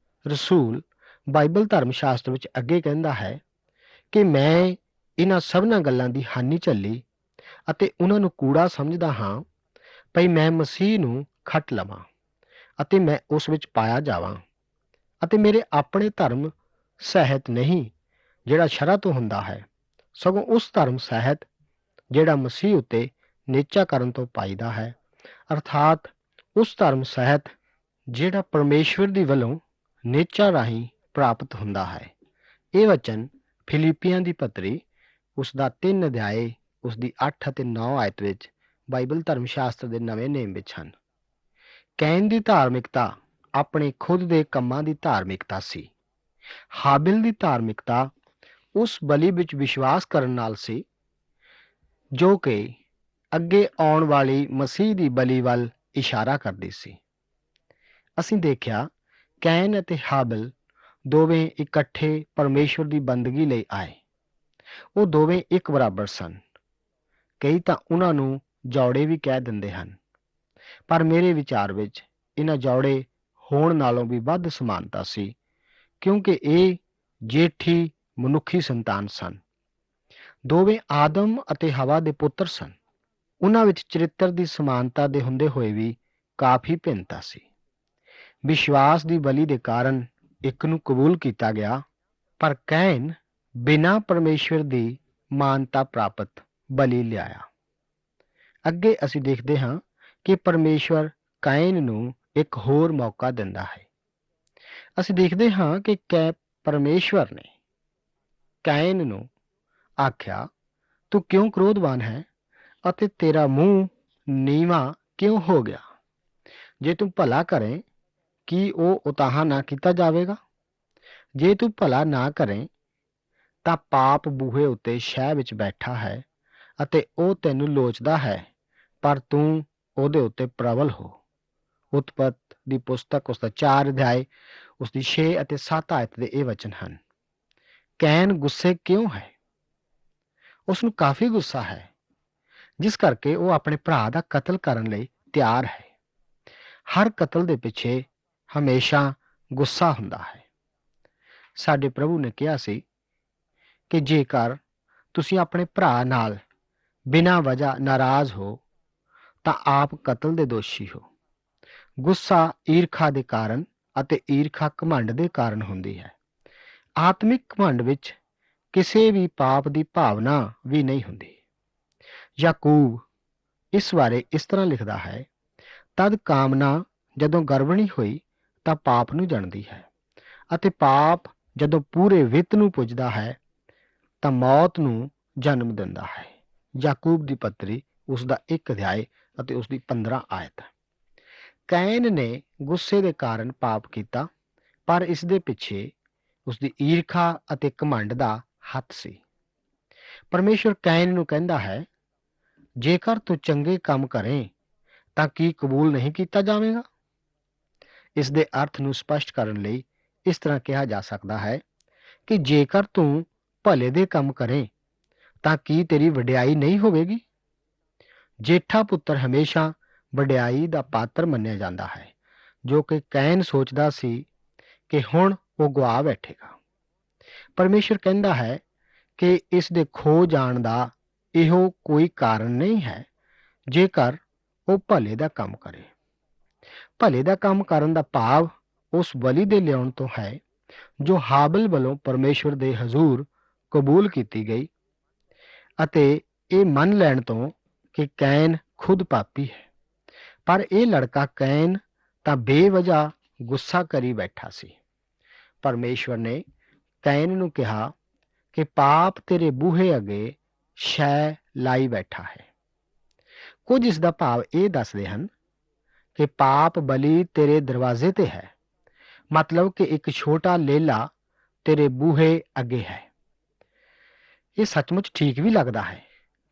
ਰਸੂਲ ਬਾਈਬਲ ਧਰਮ ਸ਼ਾਸਤਰ ਵਿੱਚ ਅੱਗੇ ਕਹਿੰਦਾ ਹੈ ਕਿ ਮੈਂ ਇਹਨਾਂ ਸਭਨਾਂ ਗੱਲਾਂ ਦੀ ਹਾਨੀ ਝੱਲੀ ਅਤੇ ਉਹਨਾਂ ਨੂੰ ਕੂੜਾ ਸਮਝਦਾ ਹਾਂ, ਭਈ ਮੈਂ ਮਸੀਹ ਨੂੰ ਖੱਟ ਲਵਾਂ ਅਤੇ ਮੈਂ ਉਸ ਵਿੱਚ ਪਾਇਆ ਜਾਵਾਂ, ਅਤੇ ਮੇਰੇ ਆਪਣੇ ਧਰਮ ਸਹਿਤ ਨਹੀਂ ਜਿਹੜਾ ਸ਼ਰ੍ਹਾ ਤੋਂ ਹੁੰਦਾ ਹੈ, ਸਗੋਂ ਉਸ ਧਰਮ ਸਹਿਤ ਜਿਹੜਾ ਮਸੀਹ ਉੱਤੇ ਨਿਹਚਾ ਕਰਨ ਤੋਂ ਪਾਈਦਾ ਹੈ, ਅਰਥਾਤ ਉਸ ਧਰਮ ਸਹਿਤ ਜਿਹੜਾ ਪਰਮੇਸ਼ਵਰ ਦੀ ਵੱਲੋਂ ਨਿਹਚਾ ਰਾਹੀਂ ਪ੍ਰਾਪਤ ਹੁੰਦਾ ਹੈ। ਇਹ ਵਚਨ ਫਿਲੀਪੀਆਂ ਦੀ ਪੱਤਰੀ ਉਸ ਦਾ 3 ਅਧਿਆਏ ਉਸ ਦੀ 8 ਅਤੇ 9 ਆਇਤ ਵਿੱਚ ਬਾਈਬਲ ਧਰਮ ਸ਼ਾਸਤਰ ਦੇ ਨਵੇਂ ਨੇਮ ਵਿੱਚ ਹਨ। ਕੈਨ ਦੀ ਧਾਰਮਿਕਤਾ ਆਪਣੇ ਖੁਦ ਦੇ ਕੰਮਾਂ ਦੀ ਧਾਰਮਿਕਤਾ ਸੀ। ਹਾਬਿਲ ਦੀ ਧਾਰਮਿਕਤਾ ਉਸ ਬਲੀ ਵਿੱਚ ਵਿਸ਼ਵਾਸ ਕਰਨ ਨਾਲ ਸੀ, ਜੋ ਕਿ ਅੱਗੇ ਆਉਣ ਵਾਲੀ ਮਸੀਹ ਦੀ ਬਲੀ ਵੱਲ ਇਸ਼ਾਰਾ ਕਰਦੀ ਸੀ। ਅਸੀਂ ਦੇਖਿਆ ਕੈਨ ਅਤੇ ਹਾਬਿਲ ਦੋਵੇਂ ਇਕੱਠੇ ਪਰਮੇਸ਼ਵਰ ਦੀ ਬੰਦਗੀ ਲਈ ਆਏ। ਉਹ ਦੋਵੇਂ ਇੱਕ ਬਰਾਬਰ ਸਨ। ਕਈ ਤਾਂ ਉਹਨਾਂ ਨੂੰ ਜੋੜੇ ਵੀ ਕਹਿ ਦਿੰਦੇ ਹਨ, ਪਰ ਮੇਰੇ ਵਿਚਾਰ ਵਿੱਚ ਇਹਨਾਂ ਜੋੜੇ ਹੋਣ ਨਾਲੋਂ ਵੀ ਵੱਧ ਸਮਾਨਤਾ ਸੀ, ਕਿਉਂਕਿ ਇਹ ਜੇਠੀ ਮਨੁੱਖੀ ਸੰਤਾਨ ਸਨ। ਦੋਵੇਂ ਆਦਮ ਅਤੇ ਹਵਾ ਦੇ ਪੁੱਤਰ ਸਨ। ਉਹਨਾਂ ਵਿੱਚ ਚਰਿੱਤਰ ਦੀ ਸਮਾਨਤਾ ਦੇ ਹੁੰਦੇ ਹੋਏ ਵੀ ਕਾਫੀ ਭਿੰਨਤਾ ਸੀ। ਵਿਸ਼ਵਾਸ ਦੀ ਬਲੀ ਦੇ ਕਾਰਨ ਇੱਕ ਨੂੰ ਕਬੂਲ ਕੀਤਾ ਗਿਆ, ਪਰ ਕੈਨ ਬਿਨਾਂ ਪਰਮੇਸ਼ਵਰ ਦੀ ਮਾਨਤਾ ਪ੍ਰਾਪਤ ਬਲੀ ਲਿਆਇਆ। ਅੱਗੇ ਅਸੀਂ ਦੇਖਦੇ ਹਾਂ ਕਿ ਪਰਮੇਸ਼ਵਰ ਕੈਨ ਨੂੰ ਇੱਕ ਹੋਰ ਮੌਕਾ ਦਿੰਦਾ ਹੈ। ਅਸੀਂ ਦੇਖਦੇ ਹਾਂ ਕਿ ਪਰਮੇਸ਼ਵਰ ਨੇ ਕੈਨ ਨੂੰ ਆਖਿਆ, ਤੂੰ ਕਿਉਂ ਕ੍ਰੋਧਵਾਨ ਹੈ ਅਤੇ ਤੇਰਾ ਮੂੰਹ ਨੀਵਾਂ ਕਿਉਂ ਹੋ ਗਿਆ? ਜੇ ਤੂੰ ਭਲਾ ਕਰੇ, ਕੀ ਉਹ ਉਤਾਹਾ ਨਾ ਕੀਤਾ ਜਾਵੇਗਾ? ਜੇ ਤੂੰ ਭਲਾ ਨਾ ਕਰੇ ਤਾਂ ਪਾਪ ਬੂਹੇ ਉੱਤੇ ਸ਼ਹਿ ਵਿੱਚ ਬੈਠਾ ਹੈ ਅਤੇ ਉਹ ਤੈਨੂੰ ਲੋਚਦਾ ਹੈ, ਪਰ ਤੂੰ ਉਹਦੇ ਉੱਤੇ ਪ੍ਰਬਲ ਹੋ। ਉਤਪਤ ਦੀ ਪੁਸਤਕ ਉਸਦਾ 4 ਅਧਿਆਏ ਉਸਦੀ 6 ਅਤੇ 7 ਆਇਤ ਦੇ ਇਹ ਵਚਨ ਹਨ। ਕੈਨ ਗੁੱਸੇ ਕਿਉਂ ਹੈ? ਉਸਨੂੰ ਕਾਫੀ ਗੁੱਸਾ ਹੈ, ਜਿਸ ਕਰਕੇ ਉਹ ਆਪਣੇ ਭਰਾ ਦਾ ਕਤਲ ਕਰਨ ਲਈ ਤਿਆਰ ਹੈ। ਹਰ ਕਤਲ ਦੇ ਪਿੱਛੇ ਹਮੇਸ਼ਾ ਗੁੱਸਾ ਹੁੰਦਾ ਹੈ। ਸਾਡੇ ਪ੍ਰਭੂ ਨੇ ਕਿਹਾ ਸੀ ਕਿ ਜੇਕਰ ਤੁਸੀਂ ਆਪਣੇ ਭਰਾ ਨਾਲ ਬਿਨਾਂ ਵਜ੍ਹਾ ਨਾਰਾਜ਼ ਹੋ ਤਾਂ ਆਪ ਕਤਲ ਦੇ ਦੋਸ਼ੀ ਹੋ। ਗੁੱਸਾ ਈਰਖਾ ਦੇ ਕਾਰਨ ਅਤੇ ਈਰਖਾ ਘਮੰਡ ਦੇ ਕਾਰਨ ਹੁੰਦੀ ਹੈ। ਆਤਮਿਕ ਘਮੰਡ ਵਿੱਚ ਕਿਸੇ ਵੀ ਪਾਪ ਦੀ ਭਾਵਨਾ ਵੀ ਨਹੀਂ ਹੁੰਦੀ। ਯਾਕੂਬ ਇਸ ਬਾਰੇ ਇਸ ਤਰ੍ਹਾਂ ਲਿਖਦਾ ਹੈ, ਤਦ ਕਾਮਨਾ ਜਦੋਂ ਗਰਭਣੀ ਹੋਈ ਤਾਂ ਪਾਪ ਨੂੰ ਜਣਦੀ ਹੈ, ਅਤੇ ਪਾਪ ਜਦੋਂ ਪੂਰੇ ਵਿੱਤ ਨੂੰ ਪੁੱਜਦਾ ਹੈ ਤਾਂ ਮੌਤ ਨੂੰ ਜਨਮ ਦਿੰਦਾ ਹੈ। ਯਾਕੂਬ ਦੀ ਪੱਤਰੀ ਉਸ ਦਾ 1 ਅਧਿਆਏ ਅਤੇ ਉਸ ਦੀ 15 ਆਇਤ। ਕੈਨ ਨੇ ਗੁੱਸੇ ਦੇ ਕਾਰਨ ਪਾਪ ਕੀਤਾ, ਪਰ ਇਸ ਦੇ ਪਿੱਛੇ ਉਸ ਦੀ ਈਰਖਾ ਅਤੇ ਘਮੰਡ ਦਾ ਹੱਥ ਸੀ। ਪਰਮੇਸ਼ਵਰ ਕੈਨ ਨੂੰ ਕਹਿੰਦਾ ਹੈ, ਜੇਕਰ ਤੂੰ ਚੰਗੇ ਕੰਮ ਕਰੇ ਤਾਂ ਕੀ ਕਬੂਲ ਨਹੀਂ ਕੀਤਾ ਜਾਵੇਗਾ? ਇਸ ਦੇ ਅਰਥ ਨੂੰ ਸਪਸ਼ਟ ਕਰਨ ਲਈ ਇਸ ਤਰ੍ਹਾਂ ਕਿਹਾ ਜਾ ਸਕਦਾ ਹੈ ਕਿ ਜੇਕਰ ਤੂੰ ਭਲੇ ਦੇ ਕੰਮ ਕਰੇ ਤਾਂ ਕੀ ਤੇਰੀ ਵਡਿਆਈ ਨਹੀਂ ਹੋਵੇਗੀ? ਜੇਠਾ ਪੁੱਤਰ ਹਮੇਸ਼ਾ ਵਡਿਆਈ ਦਾ ਪਾਤਰ ਮੰਨਿਆ ਜਾਂਦਾ ਹੈ, ਜੋ ਕਿ ਕੈਨ ਸੋਚਦਾ ਸੀ ਕਿ ਹੁਣ ਉਹ ਗਵਾ ਬੈਠੇਗਾ। ਪਰਮੇਸ਼ਵਰ ਕਹਿੰਦਾ ਹੈ ਕਿ ਇਸ ਦੇ ਖੋ ਜਾਣ ਦਾ ਇਹੋ ਕੋਈ ਕਾਰਨ ਨਹੀਂ ਹੈ, ਜੇਕਰ ਉਹ ਭਲੇ ਦਾ ਕੰਮ ਕਰੇ। ਭਲੇ ਦਾ ਕੰਮ ਕਰਨ ਦਾ ਭਾਵ ਉਸ ਬਲੀ ਦੇ ਲਿਆਉਣ ਤੋਂ ਹੈ ਜੋ ਹਾਬਿਲ ਵੱਲੋਂ ਪਰਮੇਸ਼ਵਰ ਦੇ ਹਜ਼ੂਰ ਕਬੂਲ ਕੀਤੀ ਗਈ, ਅਤੇ ਇਹ ਮੰਨ ਲੈਣ ਤੋਂ ਕਿ ਕੈਨ ਖੁਦ ਪਾਪੀ ਹੈ। ਪਰ ਇਹ ਲੜਕਾ ਕੈਨ ਤਾਂ ਬੇਵਜ੍ਹਾ ਗੁੱਸਾ ਕਰੀ ਬੈਠਾ ਸੀ। ਪਰਮੇਸ਼ਵਰ ਨੇ ਕੈਨ ਨੂੰ ਕਿਹਾ ਕਿ ਪਾਪ ਤੇਰੇ ਬੂਹੇ ਅੱਗੇ ਸ਼ੈ ਲਾਈ ਬੈਠਾ ਹੈ। ਕੁਝ ਇਸ ਦਾ ਭਾਵ ਇਹ ਦੱਸਦੇ ਹਨ ਕਿ ਪਾਪ ਬਲੀ ਤੇਰੇ ਦਰਵਾਜ਼ੇ ਤੇ ਹੈ, ਮਤਲਬ ਕਿ ਇੱਕ ਛੋਟਾ ਲੇਲਾ ਤੇਰੇ ਬੂਹੇ ਅੱਗੇ ਹੈ। ਇਹ ਸੱਚਮੁੱਚ ਠੀਕ ਵੀ ਲੱਗਦਾ ਹੈ,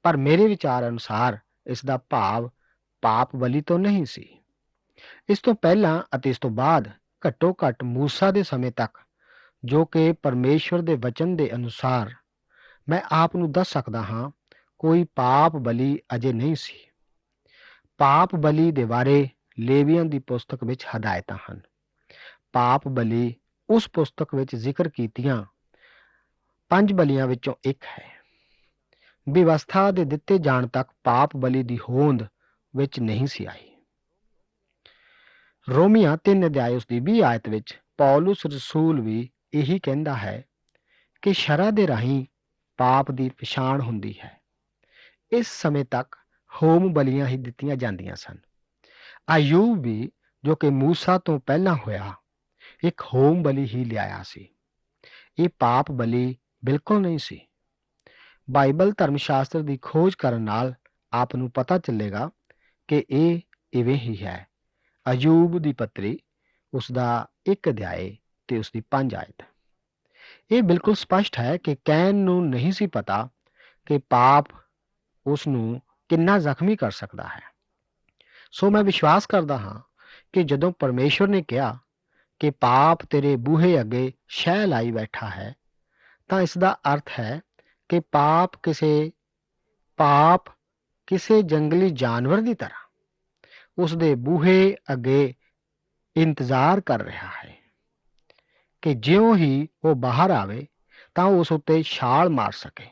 ਪਰ ਮੇਰੇ ਵਿਚਾਰ ਅਨੁਸਾਰ ਇਸ ਦਾ ਭਾਵ ਪਾਪ ਬਲੀ ਤੋਂ ਨਹੀਂ ਸੀ। ਇਸ ਤੋਂ ਪਹਿਲਾਂ ਅਤੇ ਇਸ ਤੋਂ ਬਾਅਦ ਘੱਟੋ ਘੱਟ ਮੂਸਾ ਦੇ ਸਮੇਂ ਤੱਕ, ਜੋ ਕਿ ਪਰਮੇਸ਼ਵਰ ਦੇ ਵਚਨ ਦੇ ਅਨੁਸਾਰ ਮੈਂ ਆਪ ਨੂੰ ਦੱਸ ਸਕਦਾ ਹਾਂ, ਕੋਈ ਪਾਪ ਬਲੀ ਅਜੇ ਨਹੀਂ ਸੀ। ਪਾਪ ਬਲੀ ਦੇ ਬਾਰੇ ਲੇਵੀਆਂ ਦੀ ਪੁਸਤਕ ਵਿੱਚ ਹਦਾਇਤਾਂ ਹਨ। ਪਾਪ ਬਲੀ ਉਸ ਪੁਸਤਕ ਵਿੱਚ ਜ਼ਿਕਰ ਕੀਤੀਆਂ 5 ਬਲੀਆਂ ਵਿੱਚੋਂ ਇੱਕ ਹੈ। ਵਿਵਸਥਾ ਦੇ ਦਿੱਤੇ ਜਾਣ ਤੱਕ ਪਾਪ ਬਲੀ ਦੀ ਹੋਂਦ ਵਿੱਚ ਨਹੀਂ ਸੀ ਆਈ। ਰੋਮੀਆਂ 3 ਅਧਿਆਇ ਉਸ ਦੀ 20 ਆਇਤ ਵਿੱਚ ਪੌਲੁਸ ਰਸੂਲ ਵੀ ਇਹੀ ਕਹਿੰਦਾ ਹੈ ਕਿ ਸ਼ਰ੍ਹਾ ਦੇ ਰਾਹੀਂ ਪਾਪ ਦੀ ਪਛਾਣ ਹੁੰਦੀ ਹੈ। ਇਸ ਸਮੇਂ ਤੱਕ ਹੋਮ ਬਲੀਆਂ ਹੀ ਦਿੱਤੀਆਂ ਜਾਂਦੀਆਂ ਸਨ। ਆਯੂਬ ਵੀ, ਜੋ ਕਿ ਮੂਸਾ ਤੋਂ ਪਹਿਲਾਂ ਹੋਇਆ, ਇੱਕ ਹੋਮ ਬਲੀ ਹੀ ਲਿਆਇਆ ਸੀ। ਇਹ ਪਾਪ ਬਲੀ ਬਿਲਕੁਲ ਨਹੀਂ ਸੀ। ਬਾਈਬਲ ਧਰਮ ਸ਼ਾਸਤਰ ਦੀ ਖੋਜ ਕਰਨ ਨਾਲ ਆਪ ਨੂੰ ਪਤਾ ਚੱਲੇਗਾ ਕਿ ਇਹ ਇਵੇਂ ਹੀ ਹੈ। ਅਯੂਬ ਦੀ ਪੱਤਰੀ ਉਸ ਦਾ 1 ਅਧਿਆਇ ਤੇ ਉਸ ਦੀ 5 ਆਇਤ। ਇਹ ਬਿਲਕੁਲ ਸਪਸ਼ਟ ਹੈ ਕਿ ਕੈਨ ਨੂੰ ਨਹੀਂ ਸੀ ਪਤਾ ਕਿ ਪਾਪ ਉਸ ਨੂੰ ਕਿੰਨਾ ਜ਼ਖਮੀ ਕਰ ਸਕਦਾ ਹੈ। ਸੋ ਮੈਂ ਵਿਸ਼ਵਾਸ ਕਰਦਾ ਹਾਂ ਕਿ ਜਦੋਂ ਪਰਮੇਸ਼ਵਰ ਨੇ ਕਿਹਾ ਕਿ ਪਾਪ ਤੇਰੇ ਬੂਹੇ ਅੱਗੇ ਸ਼ਹਿ ਲਾਈ ਬੈਠਾ ਹੈ, ਤਾਂ ਇਸ ਦਾ ਅਰਥ ਹੈ ਕਿ ਪਾਪ ਕਿਸੇ ਜੰਗਲੀ ਜਾਨਵਰ ਦੀ ਤਰ੍ਹਾਂ ਉਸ ਦੇ ਬੂਹੇ ਅੱਗੇ ਇੰਤਜ਼ਾਰ ਕਰ ਰਿਹਾ ਹੈ ਕਿ ਜਿਉਂ ਹੀ ਉਹ ਬਾਹਰ ਆਵੇ ਤਾਂ ਉਸ ਉੱਤੇ ਛਾਲ ਮਾਰ ਸਕੇ।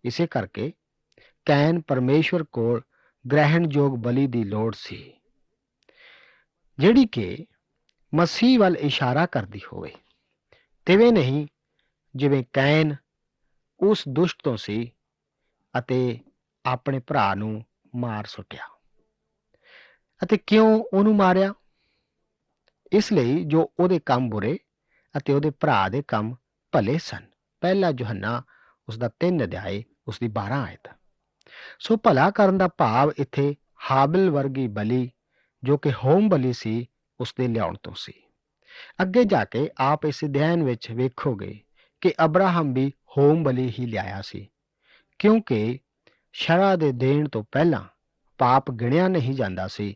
ਇਸੇ ਕਰਕੇ ਕੈਨ ਪਰਮੇਸ਼ਵਰ ਕੋਲ ਗ੍ਰਹਿਣਯੋਗ ਬਲੀ ਦੀ ਲੋੜ ਸੀ, ਜਿਹੜੀ ਕਿ ਮਸੀਹ ਵੱਲ ਇਸ਼ਾਰਾ ਕਰਦੀ ਹੋਵੇ। ਤਿਵੇਂ ਨਹੀਂ ਜਿਵੇਂ ਕੈਨ ਉਸ ਦੁਸ਼ਟ ਤੋਂ ਸੀ ਅਤੇ ਆਪਣੇ ਭਰਾ ਨੂੰ ਮਾਰ ਸੁੱਟਿਆ। ਅਤੇ ਕਿਉਂ ਉਹਨੂੰ ਮਾਰਿਆ? ਇਸ ਲਈ ਜੋ ਉਹਦੇ ਕੰਮ ਬੁਰੇ ਅਤੇ ਉਹਦੇ ਭਰਾ ਦੇ ਕੰਮ ਭਲੇ ਸਨ। ਪਹਿਲਾ ਯੋਹੰਨਾ ਉਸ ਦਾ 3 ਅਧਿਆਇ ਉਸ ਦੀ 12 ਆਇਤ। ਸੋ ਭਲਾ ਕਰਨ ਦਾ ਭਾਵ ਇੱਥੇ ਹਾਬਿਲ ਵਰਗੀ ਬਲੀ, ਜੋ ਕਿ ਹੋਮ ਬਲੀ ਸੀ, ਉਸ ਦੇ ਲਿਆਉਣ ਤੋਂ ਸੀ। ਅੱਗੇ ਜਾ ਕੇ ਆਪ ਇਸ ਅਧਿਐਨ ਵਿੱਚ ਵੇਖੋਗੇ ਕਿ ਅਬਰਾਹਮ ਵੀ ਹੋਮ ਬਲੀ ਹੀ ਲਿਆਇਆ ਸੀ, ਕਿਉਂਕਿ ਸ਼ਰ੍ਹਾ ਦੇ ਦੇਣ ਤੋਂ ਪਹਿਲਾਂ ਪਾਪ ਗਿਣਿਆ ਨਹੀਂ ਜਾਂਦਾ ਸੀ,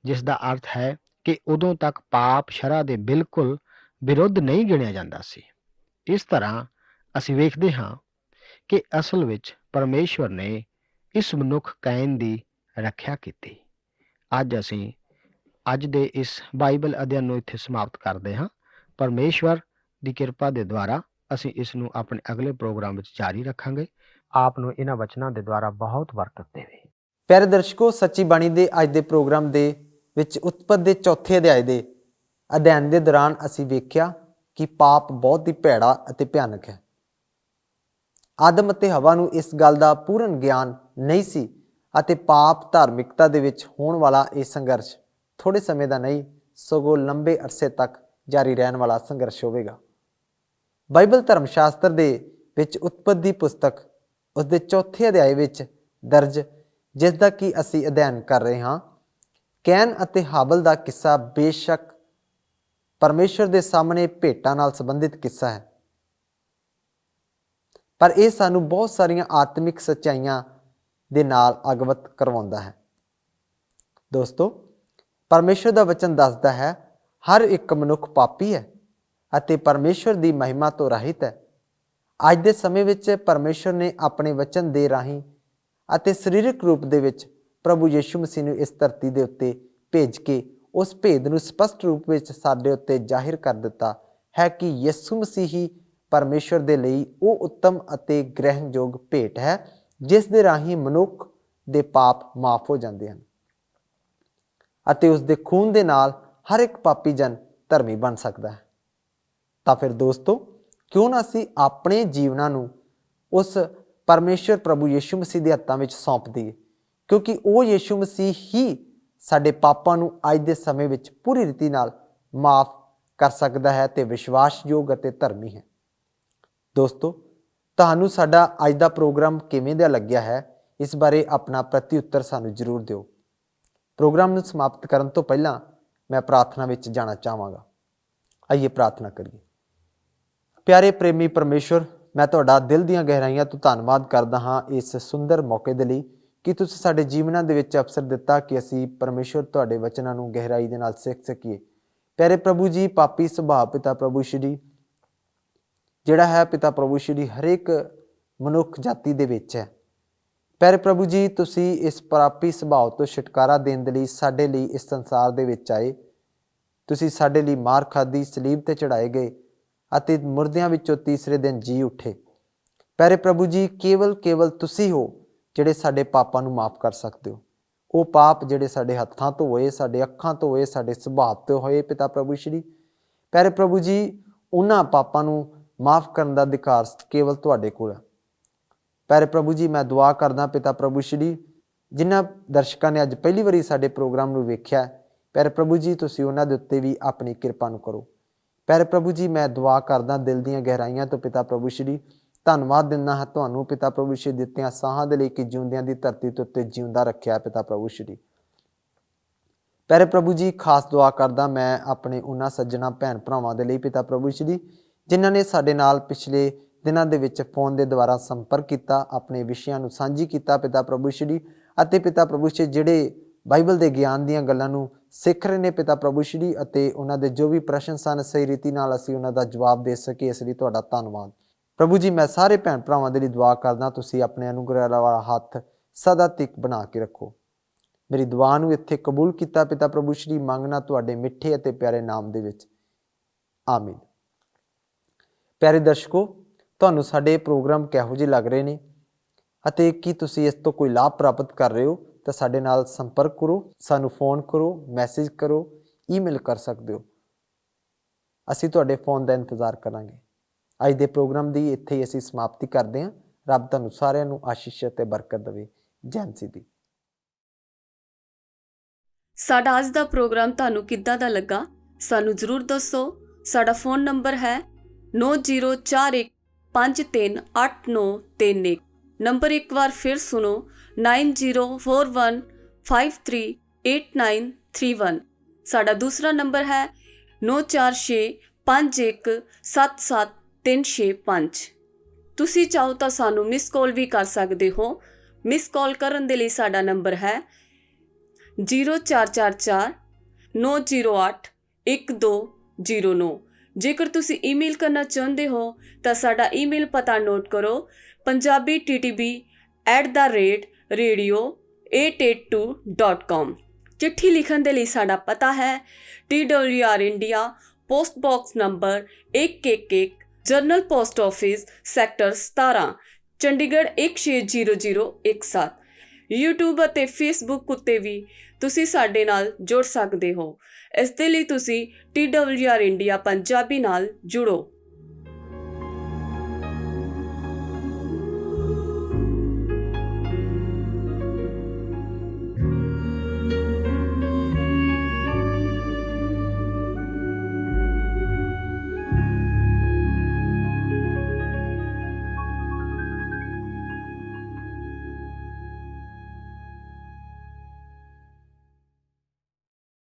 ਜਿਸ ਦਾ ਅਰਥ ਹੈ ਕਿ ਉਦੋਂ ਤੱਕ ਪਾਪ ਸ਼ਰ੍ਹਾ ਦੇ ਬਿਲਕੁਲ ਵਿਰੁੱਧ ਨਹੀਂ ਗਿਣਿਆ ਜਾਂਦਾ ਸੀ। ਇਸ ਤਰ੍ਹਾਂ ਅਸੀਂ ਵੇਖਦੇ ਹਾਂ ਕਿ ਅਸਲ ਵਿੱਚ ਪਰਮੇਸ਼ਵਰ ਨੇ ਇਸ ਮਨੁੱਖ ਕੈਨ ਦੀ ਰੱਖਿਆ ਕੀਤੀ। ਅਸੀਂ ਅੱਜ ਦੇ ਇਸ ਬਾਈਬਲ ਅਧਿਐਨ ਨੂੰ ਇੱਥੇ ਸਮਾਪਤ ਕਰਦੇ ਹਾਂ। ਪਰਮੇਸ਼ਵਰ ਦੀ ਕਿਰਪਾ ਦੇ ਦੁਆਰਾ ਅਸੀਂ ਇਸ ਨੂੰ ਆਪਣੇ ਅਗਲੇ ਪ੍ਰੋਗਰਾਮ ਵਿੱਚ ਜਾਰੀ ਰੱਖਾਂਗੇ। ਆਪ ਨੂੰ ਇਹਨਾਂ ਵਚਨਾਂ ਦੇ ਦੁਆਰਾ ਬਹੁਤ ਬਰਕਤ ਦੇਵੇ। ਪਿਆਰੇ ਦਰਸ਼ਕੋ, ਸੱਚੀ ਬਾਣੀ ਦੇ ਅੱਜ ਦੇ ਪ੍ਰੋਗਰਾਮ ਦੇ ਵਿੱਚ ਉਤਪਤ ਦੇ 4ਥੇ ਅਧਿਆਇ ਦੇ ਅਧਿਐਨ ਦੇ ਦੌਰਾਨ ਅਸੀਂ ਵੇਖਿਆ ਕਿ ਪਾਪ ਬਹੁਤ ਹੀ ਭੈੜਾ ਅਤੇ ਭਿਆਨਕ ਹੈ। ਆਦਮ ਅਤੇ ਹਵਾ ਨੂੰ ਇਸ ਗੱਲ ਦਾ ਪੂਰਨ ਗਿਆਨ ਨਹੀਂ ਸੀ ਅਤੇ ਪਾਪ ਧਾਰਮਿਕਤਾ ਦੇ ਵਿੱਚ ਹੋਣ ਵਾਲਾ ਇਹ ਸੰਘਰਸ਼ ਥੋੜੇ ਸਮੇਂ ਦਾ ਨਹੀਂ, ਸਗੋਂ ਲੰਬੇ ਅਰਸੇ ਤੱਕ ਜਾਰੀ ਰਹਿਣ ਵਾਲਾ ਸੰਘਰਸ਼ ਹੋਵੇਗਾ। ਬਾਈਬਲ ਧਰਮ ਸ਼ਾਸਤਰ ਦੇ ਵਿੱਚ ਉਤਪਤ ਦੀ ਪੁਸਤਕ ਉਸ ਦੇ 4ਥੇ ਅਧਿਆਇ ਵਿੱਚ ਦਰਜ, ਜਿਸ ਦਾ ਕਿ ਅਸੀਂ ਅਧਿਐਨ ਕਰ ਰਹੇ ਹਾਂ, ਕੈਨ ਅਤੇ ਹਾਬਲ ਦਾ ਕਿੱਸਾ ਬੇਸ਼ੱਕ ਪਰਮੇਸ਼ਵਰ ਦੇ ਸਾਹਮਣੇ ਭੇਟਾਂ ਨਾਲ ਸੰਬੰਧਿਤ ਕਿੱਸਾ ਹੈ, ਪਰ ਇਹ ਸਾਨੂੰ ਬਹੁਤ ਸਾਰੀਆਂ ਆਤਮਿਕ ਸੱਚਾਈਆਂ ਦੇ ਨਾਲ ਅਗਵਤ ਕਰਵਾਉਂਦਾ ਹੈ। ਦੋਸਤੋ, ਪਰਮੇਸ਼ਵਰ ਦਾ ਵਚਨ ਦੱਸਦਾ ਹੈ ਹਰ ਇੱਕ ਮਨੁੱਖ ਪਾਪੀ ਹੈ ਅਤੇ ਪਰਮੇਸ਼ਵਰ ਦੀ ਮਹਿਮਾ ਤੋਂ ਰਹਿਤ ਹੈ। ਅੱਜ ਦੇ ਸਮੇਂ ਵਿੱਚ ਪਰਮੇਸ਼ਵਰ ਨੇ ਆਪਣੇ ਵਚਨ ਦੇ ਰਾਹੀਂ ਅਤੇ ਸਰੀਰਕ ਰੂਪ ਦੇ ਵਿੱਚ ਪ੍ਰਭੂ ਯਿਸੂ ਮਸੀਹ ਨੂੰ ਇਸ ਧਰਤੀ ਦੇ ਉੱਤੇ ਭੇਜ ਕੇ ਉਸ ਭੇਦ ਨੂੰ ਸਪਸ਼ਟ ਰੂਪ ਵਿੱਚ ਸਾਡੇ ਉੱਤੇ ਜ਼ਾਹਿਰ ਕਰ ਦਿੱਤਾ ਹੈ ਕਿ ਯਿਸੂ ਮਸੀਹ ਹੀ ਪਰਮੇਸ਼ਵਰ ਦੇ ਲਈ ਉਹ ਉੱਤਮ ਅਤੇ ਗ੍ਰਹਿਣਯੋਗ ਭੇਟ ਹੈ, ਜਿਸ ਦੇ ਰਾਹੀਂ ਮਨੁੱਖ ਦੇ ਪਾਪ ਮਾਫ ਹੋ ਜਾਂਦੇ ਹਨ ਅਤੇ ਉਸ ਦੇ ਖੂਨ ਦੇ ਨਾਲ ਹਰ ਇੱਕ ਪਾਪੀ ਜਨ ਧਰਮੀ ਬਣ ਸਕਦਾ ਹੈ। ਤਾਂ ਫਿਰ ਦੋਸਤੋ, ਕਿਉਂ ਨਾ ਅਸੀਂ ਆਪਣੇ ਜੀਵਨਾਂ ਨੂੰ ਉਸ ਪਰਮੇਸ਼ਵਰ ਪ੍ਰਭੂ ਯਿਸੂ ਮਸੀਹ ਦੇ ਹੱਥਾਂ ਵਿੱਚ ਸੌਂਪ ਦਈਏ, ਕਿਉਂਕਿ ਉਹ ਯਿਸੂ ਮਸੀਹ ਹੀ ਸਾਡੇ ਪਾਪਾਂ ਨੂੰ ਅੱਜ ਦੇ ਸਮੇਂ ਵਿੱਚ ਪੂਰੀ ਰੀਤੀ ਨਾਲ ਮਾਫ ਕਰ ਸਕਦਾ ਹੈ ਤੇ ਵਿਸ਼ਵਾਸਯੋਗ ਅਤੇ ਧਰਮੀ ਹੈ। ਦੋਸਤੋ, ਤੁਹਾਨੂੰ ਸਾਡਾ ਅੱਜ ਦਾ ਪ੍ਰੋਗਰਾਮ ਕਿਵੇਂ ਦਾ ਲੱਗਿਆ ਹੈ, ਇਸ ਬਾਰੇ ਆਪਣਾ ਪ੍ਰਤੀ ਉੱਤਰ ਸਾਨੂੰ ਜ਼ਰੂਰ ਦਿਓ। ਪ੍ਰੋਗਰਾਮ ਨੂੰ ਸਮਾਪਤ ਕਰਨ ਤੋਂ ਪਹਿਲਾਂ ਮੈਂ ਪ੍ਰਾਰਥਨਾ ਵਿੱਚ ਜਾਣਾ ਚਾਹਾਂਗਾ। ਆइए प्रार्थना करिए। प्यारे प्रेमी परमेश्वर, मैं ਤੁਹਾਡਾ ਦਿਲ ਦੀਆਂ ਗਹਿਰਾਈਆਂ ਤੋਂ ਧੰਨਵਾਦ ਕਰਦਾ ਹਾਂ ਇਸ ਸੁੰਦਰ ਮੌਕੇ ਦੇ ਲਈ ਕਿ ਤੁਸੀਂ ਸਾਡੇ ਜੀਵਨਾਂ ਦੇ ਵਿੱਚ ਅਵਸਰ ਦਿੱਤਾ ਕਿ ਅਸੀਂ ਪਰਮੇਸ਼ਵਰ ਤੁਹਾਡੇ ਵਚਨਾਂ ਨੂੰ ਗਹਿਰਾਈ ਦੇ ਨਾਲ ਸਿੱਖ ਸਕੀਏ। ਪਿਆਰੇ ਪ੍ਰਭੂ ਜੀ, ਪਾਪੀ ਸੁਭਾਅ ਪਿਤਾ ਪ੍ਰਭੂ ਸ਼੍ਰੀ ਜਿਹੜਾ ਹੈ ਪਿਤਾ ਪ੍ਰਭੂ ਸ਼੍ਰੀ ਹਰੇਕ ਮਨੁੱਖ ਜਾਤੀ ਦੇ ਵਿੱਚ ਹੈ। ਪਿਆਰੇ ਪ੍ਰਭੂ ਜੀ, ਤੁਸੀਂ ਇਸ ਪਾਪੀ ਸੁਭਾਅ ਤੋਂ ਛੁਟਕਾਰਾ ਦੇਣ ਦੇ ਲਈ ਸਾਡੇ ਲਈ ਇਸ ਸੰਸਾਰ ਦੇ ਵਿੱਚ ਆਏ। ਤੁਸੀਂ ਸਾਡੇ ਲਈ ਮਾਰ ਖਾਧੀ, ਸਲੀਬ ਤੇ ਚੜਾਏ ਗਏ ਅਤੇ ਮੁਰਦਿਆਂ ਵਿੱਚੋਂ ਤੀਸਰੇ ਦਿਨ ਜੀ ਉੱਠੇ। ਪਿਆਰੇ ਪ੍ਰਭੂ ਜੀ, ਕੇਵਲ ਤੁਸੀਂ ਹੋ ਜਿਹੜੇ ਸਾਡੇ ਪਾਪਾਂ ਨੂੰ ਮਾਫ ਕਰ ਸਕਦੇ ਹੋ। ਉਹ ਪਾਪ ਜਿਹੜੇ ਸਾਡੇ ਹੱਥਾਂ ਤੋਂ ਹੋਏ, ਸਾਡੇ ਅੱਖਾਂ ਤੋਂ ਹੋਏ, ਸਾਡੇ ਸੁਭਾਅ ਤੋਂ ਹੋਏ ਪਿਤਾ ਪ੍ਰਭੂ ਸ਼੍ਰੀ, ਪਿਆਰੇ ਪ੍ਰਭੂ ਜੀ, ਉਹਨਾਂ ਪਾਪਾਂ ਨੂੰ ਮਾਫ ਕਰਨ ਦਾ ਅਧਿਕਾਰ ਕੇਵਲ ਤੁਹਾਡੇ ਕੋਲ ਹੈ। ਪਿਆਰੇ ਪ੍ਰਭੂ ਜੀ, ਮੈਂ ਦੁਆ ਕਰਦਾ ਪਿਤਾ ਪ੍ਰਭੂ ਸ਼੍ਰੀ, ਜਿਨ੍ਹਾਂ ਦਰਸ਼ਕਾਂ ਨੇ ਅੱਜ ਪਹਿਲੀ ਵਾਰੀ ਸਾਡੇ ਪ੍ਰੋਗਰਾਮ ਨੂੰ ਵੇਖਿਆ, ਪਿਆਰੇ ਪ੍ਰਭੂ ਜੀ, ਤੁਸੀਂ ਉਹਨਾਂ ਦੇ ਉੱਤੇ ਵੀ ਆਪਣੀ ਕਿਰਪਾ ਨੂੰ ਕਰੋ। ਪਿਆਰੇ ਪ੍ਰਭੂ ਜੀ, ਮੈਂ ਦੁਆ ਕਰਦਾ ਦਿਲ ਦੀਆਂ ਗਹਿਰਾਈਆਂ ਤੋਂ ਪਿਤਾ ਪ੍ਰਭੂ ਸ਼੍ਰੀ, ਧੰਨਵਾਦ ਦਿੰਦਾ ਹਾਂ ਤੁਹਾਨੂੰ ਪਿਤਾ ਪ੍ਰਭੂ ਸ਼੍ਰੀ ਦਿੱਤਿਆਂ ਸਾਹਾਂ ਦੇ ਲਈ ਕਿ ਜਿਉਂਦਿਆਂ ਦੀ ਧਰਤੀ ਦੇ ਉੱਤੇ ਜਿਉਂਦਾ ਰੱਖਿਆ ਪਿਤਾ ਪ੍ਰਭੂ ਸ਼੍ਰੀ। ਪਿਆਰੇ ਪ੍ਰਭੂ ਜੀ, ਖਾਸ ਦੁਆ ਕਰਦਾ ਮੈਂ ਆਪਣੇ ਉਹਨਾਂ ਸੱਜਣਾ ਭੈਣ ਭਰਾਵਾਂ ਦੇ ਲਈ ਪਿਤਾ ਪ੍ਰਭੂ ਸ਼੍ਰੀ, ਜਿਨ੍ਹਾਂ ਨੇ ਸਾਡੇ ਨਾਲ ਪਿਛਲੇ ਦਿਨਾਂ ਦੇ ਵਿੱਚ ਫੋਨ ਦੇ ਦੁਆਰਾ ਸੰਪਰਕ ਕੀਤਾ, ਆਪਣੇ ਵਿਸ਼ਿਆਂ ਨੂੰ ਸਾਂਝੀ ਕੀਤਾ ਪਿਤਾ ਪ੍ਰਭੂ ਸ਼੍ਰੀ, ਅਤੇ ਪਿਤਾ ਪ੍ਰਭੂ ਸ਼੍ਰੀ ਜਿਹੜੇ ਬਾਈਬਲ ਦੇ ਗਿਆਨ ਦੀਆਂ ਗੱਲਾਂ ਨੂੰ ਸਿੱਖ ਰਹੇ ਨੇ ਪਿਤਾ ਪ੍ਰਭੂ ਸ਼੍ਰੀ, ਅਤੇ ਉਹਨਾਂ ਦੇ ਜੋ ਵੀ ਪ੍ਰਸ਼ਨ ਸਨ ਸਹੀ ਰੀਤੀ ਨਾਲ ਅਸੀਂ ਉਹਨਾਂ ਦਾ ਜਵਾਬ ਦੇ ਸਕੀਏ, ਇਸ ਲਈ ਤੁਹਾਡਾ ਧੰਨਵਾਦ। ਪ੍ਰਭੂ ਜੀ, ਮੈਂ ਸਾਰੇ ਭੈਣ ਭਰਾਵਾਂ ਦੇ ਲਈ ਦੁਆ ਕਰਦਾ ਤੁਸੀਂ ਆਪਣੇ ਅਨੁਗ੍ਰਹ ਵਾਲਾ ਹੱਥ ਸਦਾ ਤੱਕ ਬਣਾ ਕੇ ਰੱਖੋ। ਮੇਰੀ ਦੁਆ ਨੂੰ ਇੱਥੇ ਕਬੂਲ ਕੀਤਾ ਪਿਤਾ ਪ੍ਰਭੂ ਸ਼੍ਰੀ, ਮੰਗਣਾ ਤੁਹਾਡੇ ਮਿੱਠੇ ਅਤੇ ਪਿਆਰੇ ਨਾਮ ਦੇ ਵਿੱਚ, ਆਮੀਨ। ਪਿਆਰੇ ਦਰਸ਼ਕੋ, ਤੁਹਾਨੂੰ ਸਾਡੇ ਪ੍ਰੋਗਰਾਮ ਕਿਹੋ ਜਿਹੇ ਲੱਗ ਰਹੇ ਨੇ ਅਤੇ ਕੀ ਤੁਸੀਂ ਇਸ ਤੋਂ ਕੋਈ ਲਾਭ ਪ੍ਰਾਪਤ ਕਰ ਰਹੇ ਹੋ ਤਾਂ ਸਾਡੇ ਨਾਲ ਸੰਪਰਕ ਕਰੋ, ਸਾਨੂੰ ਫੋਨ ਕਰੋ, ਮੈਸੇਜ ਕਰੋ, ਈਮੇਲ ਕਰ ਸਕਦੇ ਹੋ। ਅਸੀਂ ਤੁਹਾਡੇ ਫੋਨ ਦਾ ਇੰਤਜ਼ਾਰ ਕਰਾਂਗੇ। ਅੱਜ ਦੇ ਪ੍ਰੋਗਰਾਮ ਦੀ ਇੱਥੇ ਹੀ ਅਸੀਂ ਸਮਾਪਤੀ ਕਰਦੇ ਹਾਂ। ਰੱਬ ਤੁਹਾਨੂੰ ਸਾਰਿਆਂ ਨੂੰ ਆਸ਼ੀਸ਼ ਅਤੇ ਬਰਕਤ ਦੇਵੇ। ਜੈ ਮਸੀਹ ਦੀ। ਸਾਡਾ ਅੱਜ ਦਾ ਪ੍ਰੋਗਰਾਮ ਤੁਹਾਨੂੰ ਕਿੱਦਾਂ ਦਾ ਲੱਗਾ, ਸਾਨੂੰ ਜ਼ਰੂਰ ਦੱਸੋ। ਸਾਡਾ ਫੋਨ ਨੰਬਰ ਹੈ 9041538931। ਨੰਬਰ ਇੱਕ ਵਾਰ ਫਿਰ ਸੁਣੋ, 9041538931। ਸਾਡਾ ਦੂਸਰਾ ਨੰਬਰ ਹੈ 9465177365। ਤੁਸੀਂ ਚਾਹੋ ਤਾਂ ਸਾਨੂੰ ਮਿਸ ਕਾਲ ਵੀ ਕਰ ਸਕਦੇ ਹੋ। ਮਿਸ ਕਾਲ ਕਰਨ ਦੇ ਲਈ ਸਾਡਾ ਨੰਬਰ ਹੈ 0444-908-1209। ਜੇਕਰ ਤੁਸੀਂ ਈਮੇਲ ਕਰਨਾ ਚਾਹੁੰਦੇ ਹੋ ਤਾਂ ਸਾਡਾ ਈਮੇਲ ਪਤਾ ਨੋਟ ਕਰੋ, punjabi@radio882.com। ਚਿੱਠੀ ਲਿਖਣ ਦੇ ਲਈ ਸਾਡਾ ਪਤਾ ਹੈ TWR India, post box number 111, general post office, sector 17, Chandigarh 160017। YouTube ਅਤੇ Facebook ਉੱਤੇ ਵੀ ਤੁਸੀਂ ਸਾਡੇ ਨਾਲ ਜੁੜ ਸਕਦੇ ਹੋ। ਇਸ ਦੇ ਲਈ ਤੁਸੀਂ TWR ਇੰਡੀਆ ਪੰਜਾਬੀ ਨਾਲ ਜੁੜੋ।